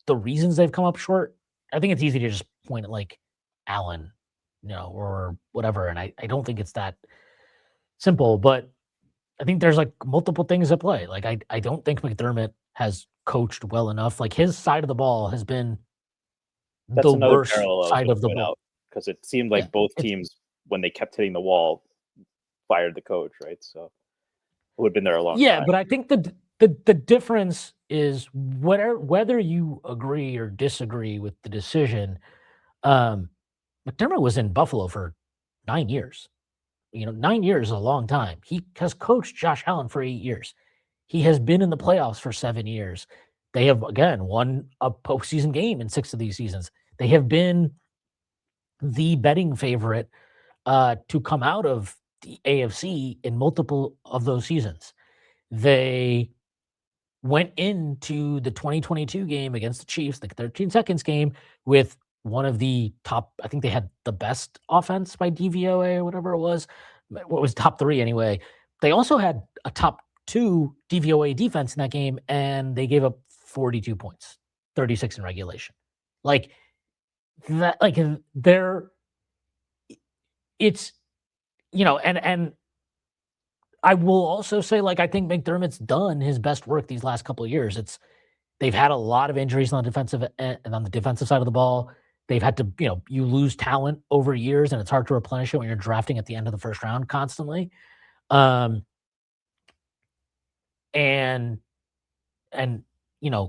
the reasons they've come up short, I think it's easy to just point at, like, Allen, or whatever, and I don't think it's that simple, but I think there's, like, multiple things at play. Like, I don't think McDermott has coached well enough. Like, his side of the ball has been That's the another worst parallel I was side going of to the point ball. out, because it seemed Yeah, like both it's teams, when they kept hitting the wall, fired the coach, right? So who had been there a long yeah, time. but I think the difference is whether you agree or disagree with the decision. Um, McDermott was in Buffalo for 9 years. 9 years is a long time. He has coached Josh Allen for 8 years. He has been in the playoffs for 7 years. They have, again, won a postseason game in 6 of these seasons. They have been the betting favorite to come out of the AFC in multiple of those seasons. They went into the 2022 game against the Chiefs, the 13 seconds game, with one of the top, I think they had the best offense by DVOA or whatever it was. What was top 3 anyway. They also had a top 2 DVOA defense in that game, and they gave up 42 points, 36 in regulation. Like that, like they're, it's, and I will also say, like, I think McDermott's done his best work these last couple of years. They've had a lot of injuries on the defensive and on the defensive side of the ball. They've had to, you lose talent over years, and it's hard to replenish it when you're drafting at the end of the first round constantly. And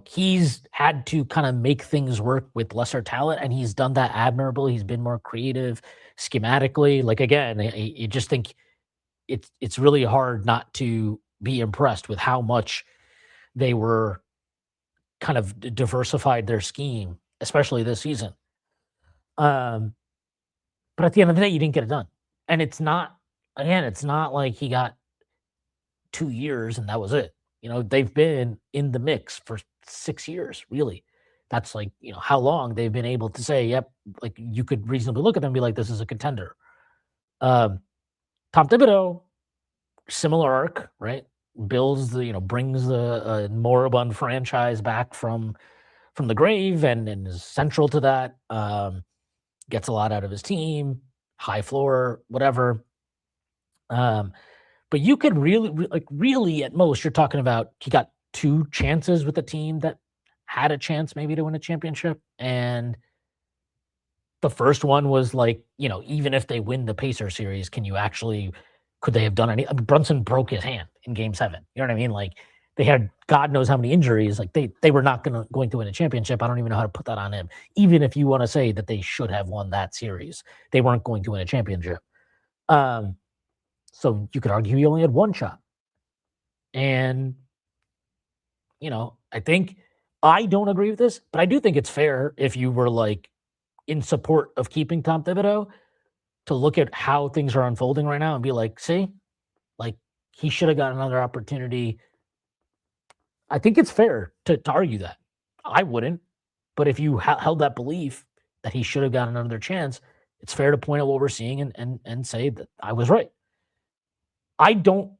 he's had to kind of make things work with lesser talent, and he's done that admirably. He's been more creative schematically. Like, again, you just think it's really hard not to be impressed with how much they were kind of diversified their scheme, especially this season. But at the end of the day, you didn't get it done. And it's not like he got 2 years and that was it. They've been in the mix for 6 years, really. That's like, how long they've been able to say, yep, like you could reasonably look at them and be like, this is a contender. Tom Thibodeau, similar arc, right? Brings the moribund franchise back from the grave and is central to that. Gets a lot out of his team, high floor, whatever. But you could really at most, you're talking about he got 2 chances with a team that had a chance maybe to win a championship. And the first one was like, even if they win the Pacer series, could they have done any? Brunson broke his hand in game 7. You know what I mean? Like, they had God knows how many injuries. Like, they were not going to win a championship. I don't even know how to put that on him. Even if you want to say that they should have won that series, they weren't going to win a championship. So you could argue he only had 1 shot. And, I don't agree with this, but I do think it's fair if you were like in support of keeping Tom Thibodeau to look at how things are unfolding right now and be like, see, like he should have got another opportunity. I think it's fair to argue that. I wouldn't, but if you held that belief that he should have gotten another chance, it's fair to point out what we're seeing and say that I was right. I don't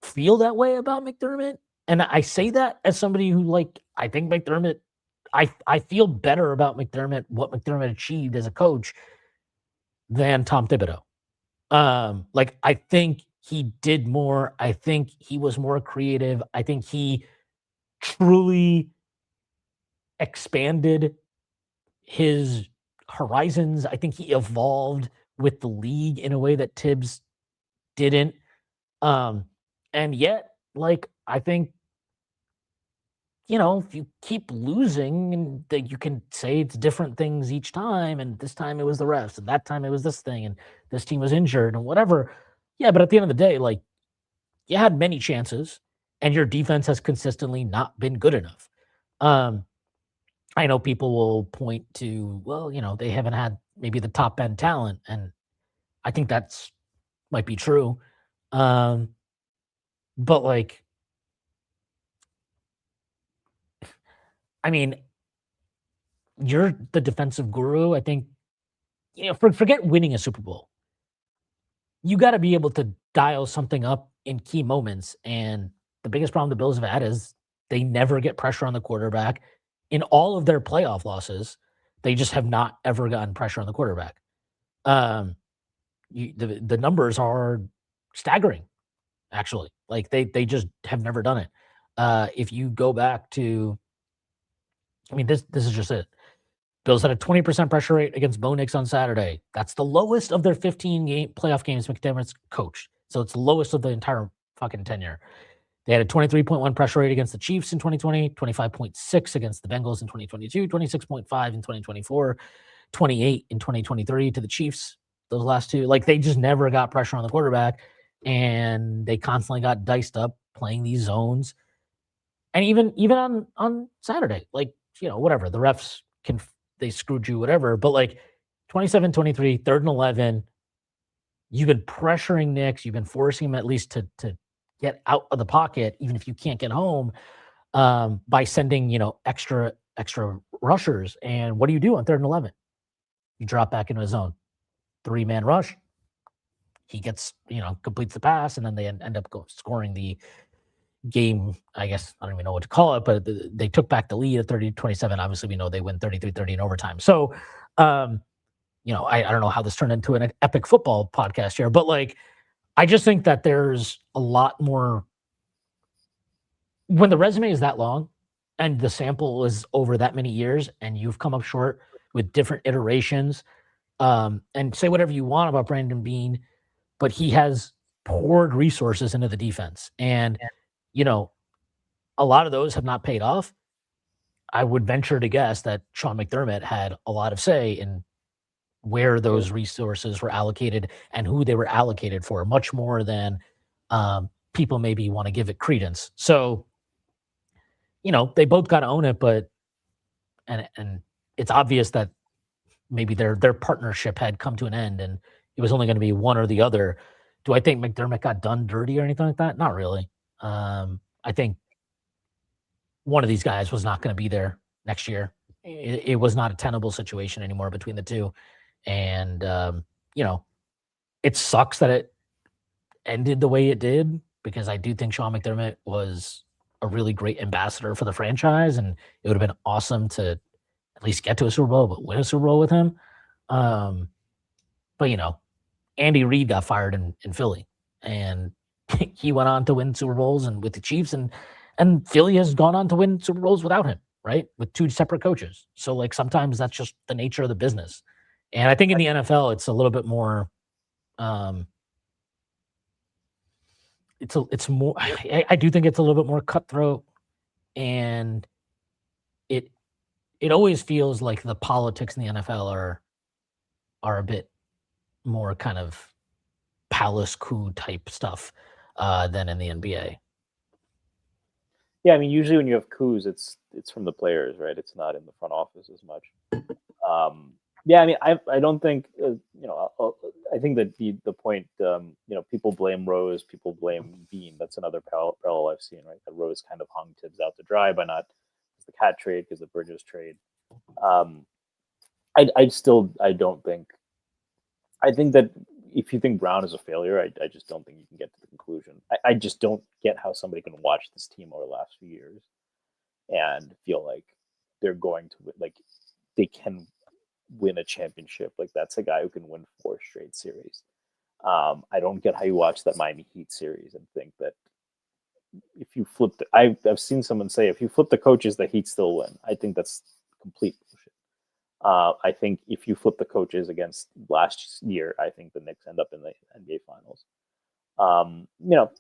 feel that way about McDermott. And I say that as somebody who, I think McDermott, I feel better about McDermott, what McDermott achieved as a coach than Tom Thibodeau. I think he did more. I think he was more creative. I think he truly expanded his horizons. I think he evolved with the league in a way that Tibbs didn't. And yet, I think, if you keep losing and you can say it's different things each time, and this time it was the refs, and that time it was this thing, and this team was injured and whatever. Yeah, but at the end of the day, you had many chances, and your defense has consistently not been good enough. I know people will point to, well, they haven't had maybe the top end talent, and I think that's might be true. But you're the defensive guru. I think, forget winning a Super Bowl. You got to be able to dial something up in key moments. And the biggest problem the Bills have had is they never get pressure on the quarterback. In all of their playoff losses, they just have not ever gotten pressure on the quarterback. The numbers are staggering, actually. They just have never done it. If you go back to, this is just it. Bills had a 20% pressure rate against Bo Nix on Saturday. That's the lowest of their 15 playoff games McDermott's coached. So it's the lowest of the entire fucking tenure. They had a 23.1 pressure rate against the Chiefs in 2020, 25.6 against the Bengals in 2022, 26.5 in 2024, 28 in 2023 to the Chiefs. Those last 2, they just never got pressure on the quarterback, and they constantly got diced up playing these zones. And even on Saturday, whatever, the refs they screwed you, whatever. But 27-23, 3rd and 11, you've been pressuring Knicks, you've been forcing him at least to get out of the pocket, even if you can't get home, by sending, extra rushers. And what do you do on 3rd and 11? You drop back into his zone, 3-man rush. He gets, completes the pass, and then they end up scoring the game. I guess I don't even know what to call it, but they took back the lead at 30-27. Obviously, we know they win 33-30 in overtime. So, I don't know how this turned into an epic football podcast here, but like, I just think that there's a lot more when the resume is that long and the sample is over that many years and you've come up short with different iterations. And say whatever you want about Brandon Beane, but he has poured resources into the defense. And, a lot of those have not paid off. I would venture to guess that Sean McDermott had a lot of say in where those resources were allocated and who they were allocated for, much more than people maybe want to give it credence. So, they both got to own it, but and it's obvious that maybe their partnership had come to an end and it was only going to be one or the other. Do I think McDermott got done dirty or anything like that? Not really. I think one of these guys was not going to be there next year. It was not a tenable situation anymore between the two. And, it sucks that it ended the way it did, because I do think Sean McDermott was a really great ambassador for the franchise, and it would have been awesome to at least get to a Super Bowl, but win a Super Bowl with him. But Andy Reid got fired in Philly, and he went on to win Super Bowls and with the Chiefs, and Philly has gone on to win Super Bowls without him, right? With 2 separate coaches. So like sometimes that's just the nature of the business. And I think in the NFL it's a little bit more it's more I do think it's a little bit more cutthroat, and it always feels like the politics in the NFL are a bit more kind of palace coup type stuff than in the NBA. Yeah, I mean, usually when you have coups, it's from the players, right? It's not in the front office as much. Yeah, I mean, I don't think I think that the point people blame Rose, people blame Bean. That's another parallel I've seen, right? That Rose kind of hung Tibbs out to dry by not because the Cat trade, because the Bridges trade. I don't think. I think that if you think Brown is a failure, I just don't think you can get to the conclusion. I just don't get how somebody can watch this team over the last few years and feel like they're going to like they can win a championship. Like that's a guy who can win 4 straight series. I don't get how you watch that Miami Heat series and think that if you flip I've seen someone say if you flip the coaches, the Heat still win. I think that's complete bullshit. I think if you flip the coaches against last year, I think the Knicks end up in the NBA Finals.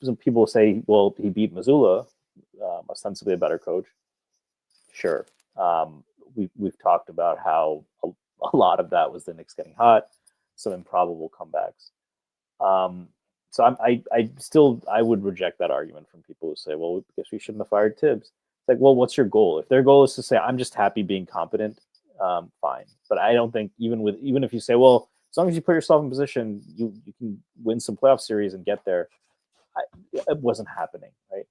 Some people say, well, he beat Missoula, ostensibly a better coach. Sure. We've talked about how a lot of that was the Knicks getting hot, some improbable comebacks. So I would reject that argument from people who say, well, I guess we shouldn't have fired Tibbs. It's like, well, what's your goal? If their goal is to say, I'm just happy being competent, fine. But I don't think even if you say, well, as long as you put yourself in position, you can win some playoff series and get there. It wasn't happening, right?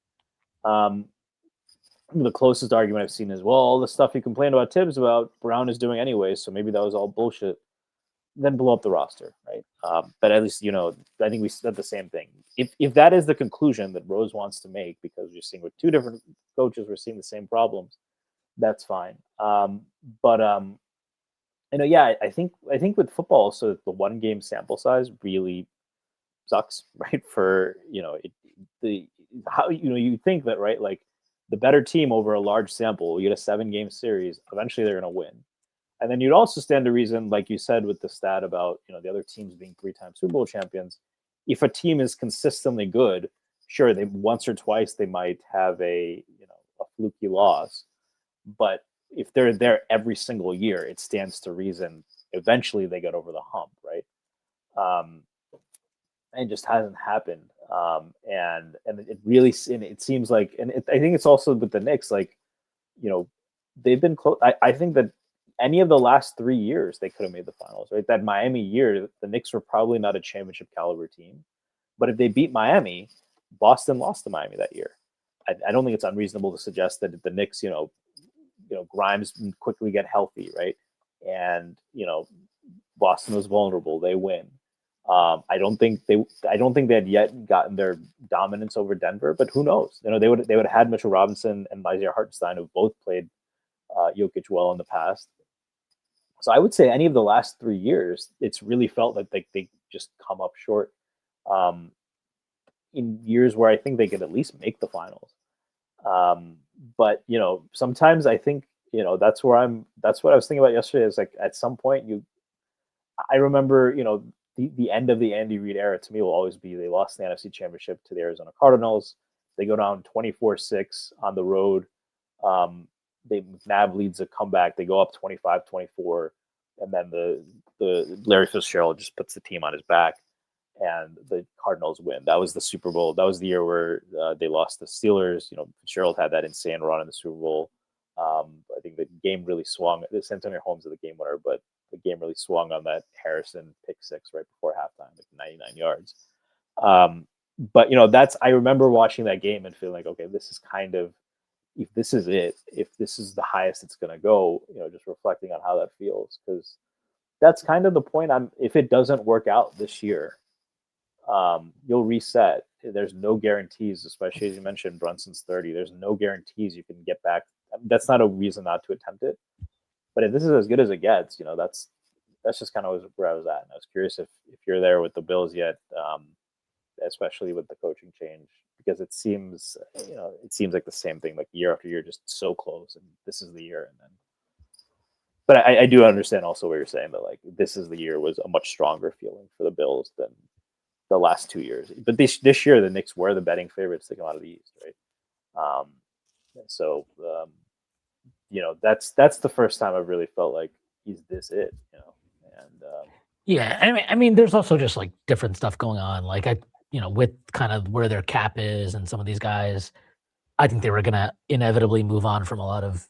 The closest argument I've seen is, well, all the stuff you complained about Tibbs about, Brown is doing anyway, so maybe that was all bullshit. Then blow up the roster, right? But at least, I think we said the same thing. If that is the conclusion that Rose wants to make, because we're seeing with 2 different coaches, we're seeing the same problems, that's fine. Yeah, I think with football, so the 1-game sample size really sucks, right? For you think that, right? Like the better team over a large sample, you get a 7-game series, eventually they're going to win. And then you'd also stand to reason, like you said, with the stat about the other teams being 3-time Super Bowl champions. If a team is consistently good, sure, they once or twice they might have a fluky loss, but if they're there every single year, it stands to reason eventually they get over the hump, right? And it just hasn't happened. And it really it seems like, I think it's also with the Knicks, like they've been close. I think that any of the last 3 years, they could have made the finals, right? That Miami year, the Knicks were probably not a championship caliber team. But if they beat Miami, Boston lost to Miami that year. I don't think it's unreasonable to suggest that the Knicks, Grimes quickly get healthy, right? And, Boston was vulnerable. They win. I don't think they had yet gotten their dominance over Denver, but who knows? They would have had Mitchell Robinson and Isaiah Hartenstein, who both played Jokic well in the past. So I would say any of the last 3 years, it's really felt like they just come up short. In years where I think they could at least make the finals. But sometimes I think that's what I was thinking about yesterday. Is like at some point I remember the end of the Andy Reid era to me will always be they lost the NFC Championship to the Arizona Cardinals. They go down 24-6 on the road. McNabb leads a comeback. They go up 25-24, and then the Larry Fitzgerald just puts the team on his back, and the Cardinals win. That was the Super Bowl. That was the year where they lost the Steelers. Fitzgerald had that insane run in the Super Bowl. I think the game really swung. San Antonio Holmes is the game winner, but the game really swung on that Harrison pick six right before halftime, like 99 yards. But I remember watching that game and feeling like, okay, this is kind of, if this is it, if this is the highest it's going to go, just reflecting on how that feels, because that's kind of the point. If it doesn't work out this year, you'll reset. There's no guarantees, especially as you mentioned, Brunson's 30. There's no guarantees you can get back. That's not a reason not to attempt it. But if this is as good as it gets, that's just kind of where I was at. And I was curious if you're there with the Bills yet, especially with the coaching change, because it seems like the same thing, like year after year, just so close. And this is the year, and then. But I do understand also what you're saying, that like this is the year was a much stronger feeling for the Bills than the last 2 years. But this year, the Knicks were the betting favorites to come out of the East, right? So that's the first time I've really felt like, is this it? And yeah, I mean, there's also just like different stuff going on. Like with kind of where their cap is and some of these guys, I think they were gonna inevitably move on from a lot of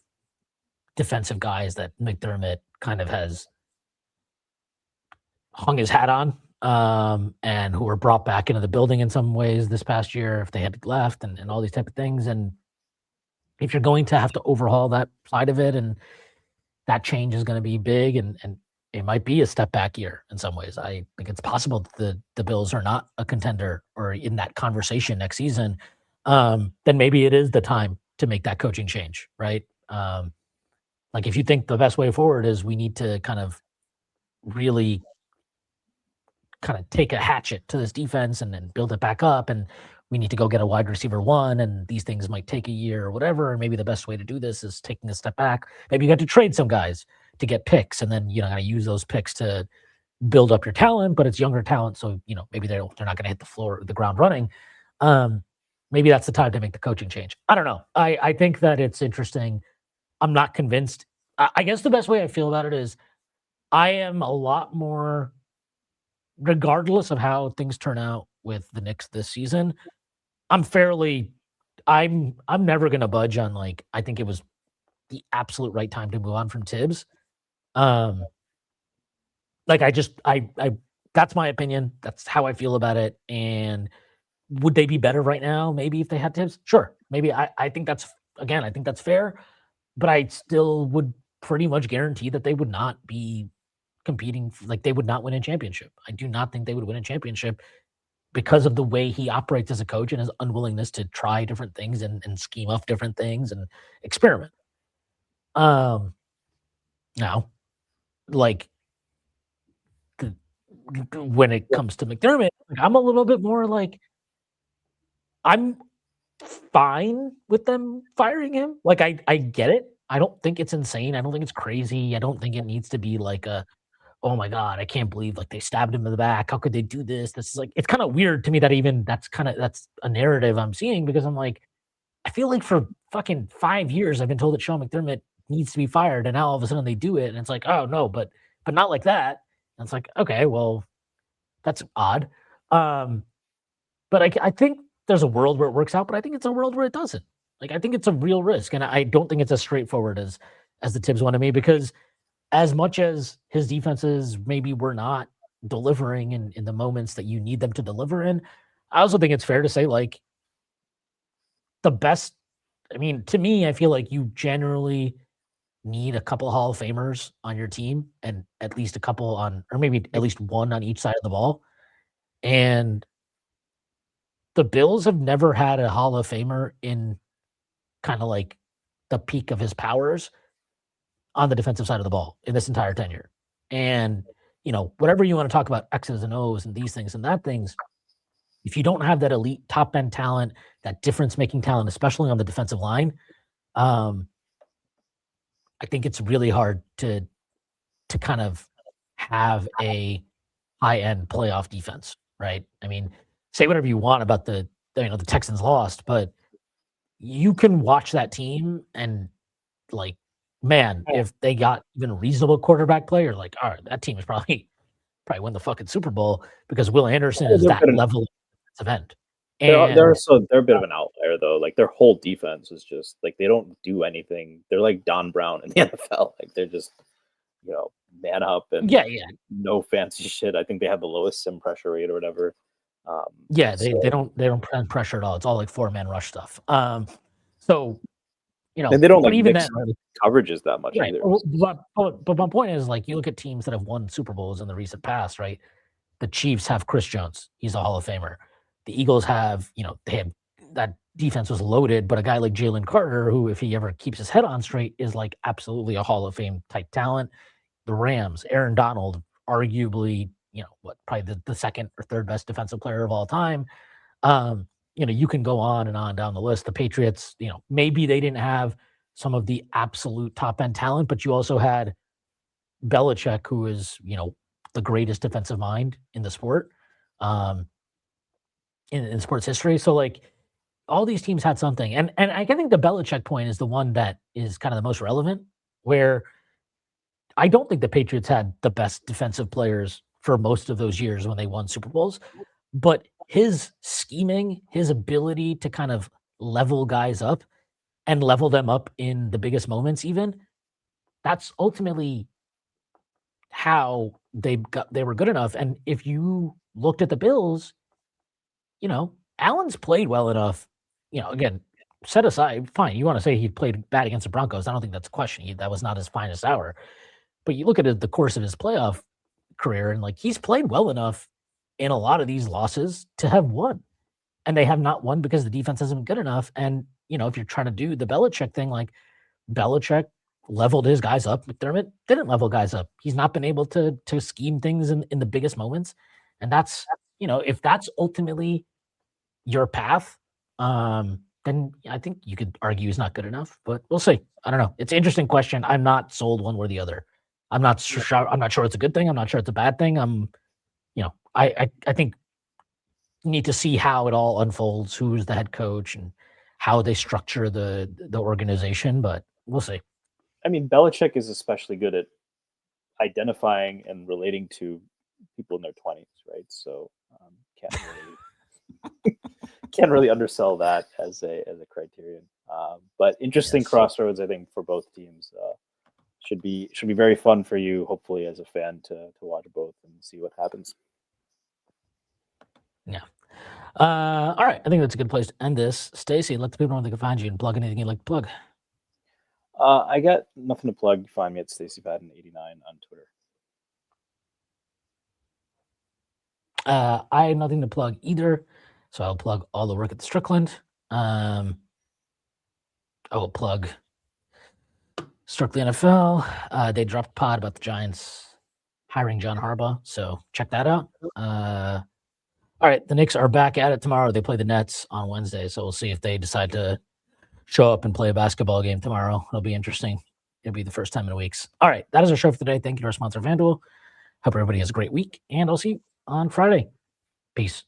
defensive guys that McDermott kind of has hung his hat on, and who were brought back into the building in some ways this past year if they had left, and all these type of things. And if you're going to have to overhaul that side of it, and that change is going to be big, and it might be a step back year in some ways. I think it's possible that the Bills are not a contender or in that conversation next season. Then maybe it is the time to make that coaching change, right? Like if you think the best way forward is we need to kind of really kind of take a hatchet to this defense and then build it back up, and we need to go get a wide receiver one, and these things might take a year or whatever, and maybe the best way to do this is taking a step back. Maybe you got to trade some guys to get picks, and then got to use those picks to build up your talent, but it's younger talent, so maybe they're not going to hit the ground running. Maybe that's the time to make the coaching change. I don't know. I think that it's interesting. I'm not convinced. I guess the best way I feel about it is I am a lot more, regardless of how things turn out with the Knicks this season, I'm never going to budge on, like, I think it was the absolute right time to move on from Tibbs. Like I that's my opinion. That's how I feel about it. And would they be better right now? Maybe if they had Tibbs? Sure. Maybe I think that's fair, but I still would pretty much guarantee that they would not be competing, like they would not win a championship. I do not think they would win a championship because of the way he operates as a coach and his unwillingness to try different things and scheme up different things and experiment. Now, like when it comes to McDermott, I'm a little bit more like, I'm fine with them firing him. Like I get it. I don't think it's insane. I don't think it's crazy. I don't think it needs to be like oh my God, I can't believe like they stabbed him in the back. How could they do this? This is like, it's kind of weird to me that even that's a narrative I'm seeing, because I'm like, I feel like for fucking 5 years I've been told that Sean McDermott needs to be fired, and now all of a sudden they do it, and it's like, oh no, but not like that. And it's like, okay, well, that's odd. But I think there's a world where it works out, but I think it's a world where it doesn't. Like I think it's a real risk, and I don't think it's as straightforward as the Tibbs one to me, because as much as his defenses maybe were not delivering in the moments that you need them to deliver in, I also think it's fair to say, like, the best, I mean, to me, I feel like you generally need a couple Hall of Famers on your team and at least a couple on, or maybe at least one on each side of the ball. And the Bills have never had a Hall of Famer in kind of like the peak of his powers on the defensive side of the ball in this entire tenure. And, whatever you want to talk about X's and O's and these things and that things, if you don't have that elite top end talent, that difference making talent, especially on the defensive line, I think it's really hard to kind of have a high end playoff defense, right? I mean, say whatever you want about the Texans lost, but you can watch that team and, like, man, if they got even reasonable quarterback play, you're like, all right, that team is probably win the fucking Super Bowl because Will Anderson is that level of defensive end. And they're a bit of an outlier though. Like their whole defense is just like they don't do anything. They're like Don Brown in the NFL. Like they're just man up and no fancy shit. I think they have the lowest sim pressure rate or whatever. They don't pressure at all. It's all like 4-man rush stuff. And they don't like even mix coverages that much either. But my point is, like, you look at teams that have won Super Bowls in the recent past, right? The Chiefs have Chris Jones. He's a Hall of Famer. The Eagles have, they have that defense was loaded, but a guy like Jalen Carter, who, if he ever keeps his head on straight, is like absolutely a Hall of Fame type talent. The Rams, Aaron Donald, arguably, probably the second or third best defensive player of all time. You can go on and on down the list. The Patriots, maybe they didn't have some of the absolute top end talent, but you also had Belichick, who is, the greatest defensive mind in the sport, in sports history. So, like, all these teams had something. And I think the Belichick point is the one that is kind of the most relevant, where I don't think the Patriots had the best defensive players for most of those years when they won Super Bowls, but his scheming, his ability to kind of level guys up and level them up in the biggest moments, even, that's ultimately how they were good enough. And if you looked at the Bills, Allen's played well enough, again, set aside, fine, you want to say he played bad against the Broncos. I don't think that's a question. That was not his finest hour. But you look at the course of his playoff career, and, like, he's played well enough in a lot of these losses to have won. And they have not won because the defense hasn't been good enough. And, if you're trying to do the Belichick thing, like, Belichick leveled his guys up. McDermott didn't level guys up. He's not been able to scheme things in the biggest moments. And that's, if that's ultimately your path, then I think you could argue he's not good enough, but we'll see. I don't know. It's an interesting question. I'm not sold one way or the other. I'm not sure. I'm not sure it's a good thing. I'm not sure it's a bad thing. I think you need to see how it all unfolds, who's the head coach and how they structure the organization, but we'll see. I mean, Belichick is especially good at identifying and relating to people in their 20s, right? So can't really undersell that as a criterion. But interesting crossroads, I think, for both teams. Should be very fun for you, hopefully, as a fan to watch both and see what happens. Yeah. All right. I think that's a good place to end this. Stacy, let the people know where they can find you and plug anything you'd like to plug. I got nothing to plug. Find me at StacyPadden89 on Twitter. I have nothing to plug either, so I'll plug all the work at the Strickland. I will plug Strictly NFL. They dropped a pod about the Giants hiring John Harbaugh, so check that out. All right, the Knicks are back at it tomorrow. They play the Nets on Wednesday, so we'll see if they decide to show up and play a basketball game tomorrow. It'll be interesting. It'll be the first time in weeks. All right, that is our show for today. Thank you to our sponsor, FanDuel. Hope everybody has a great week, and I'll see you on Friday. Peace.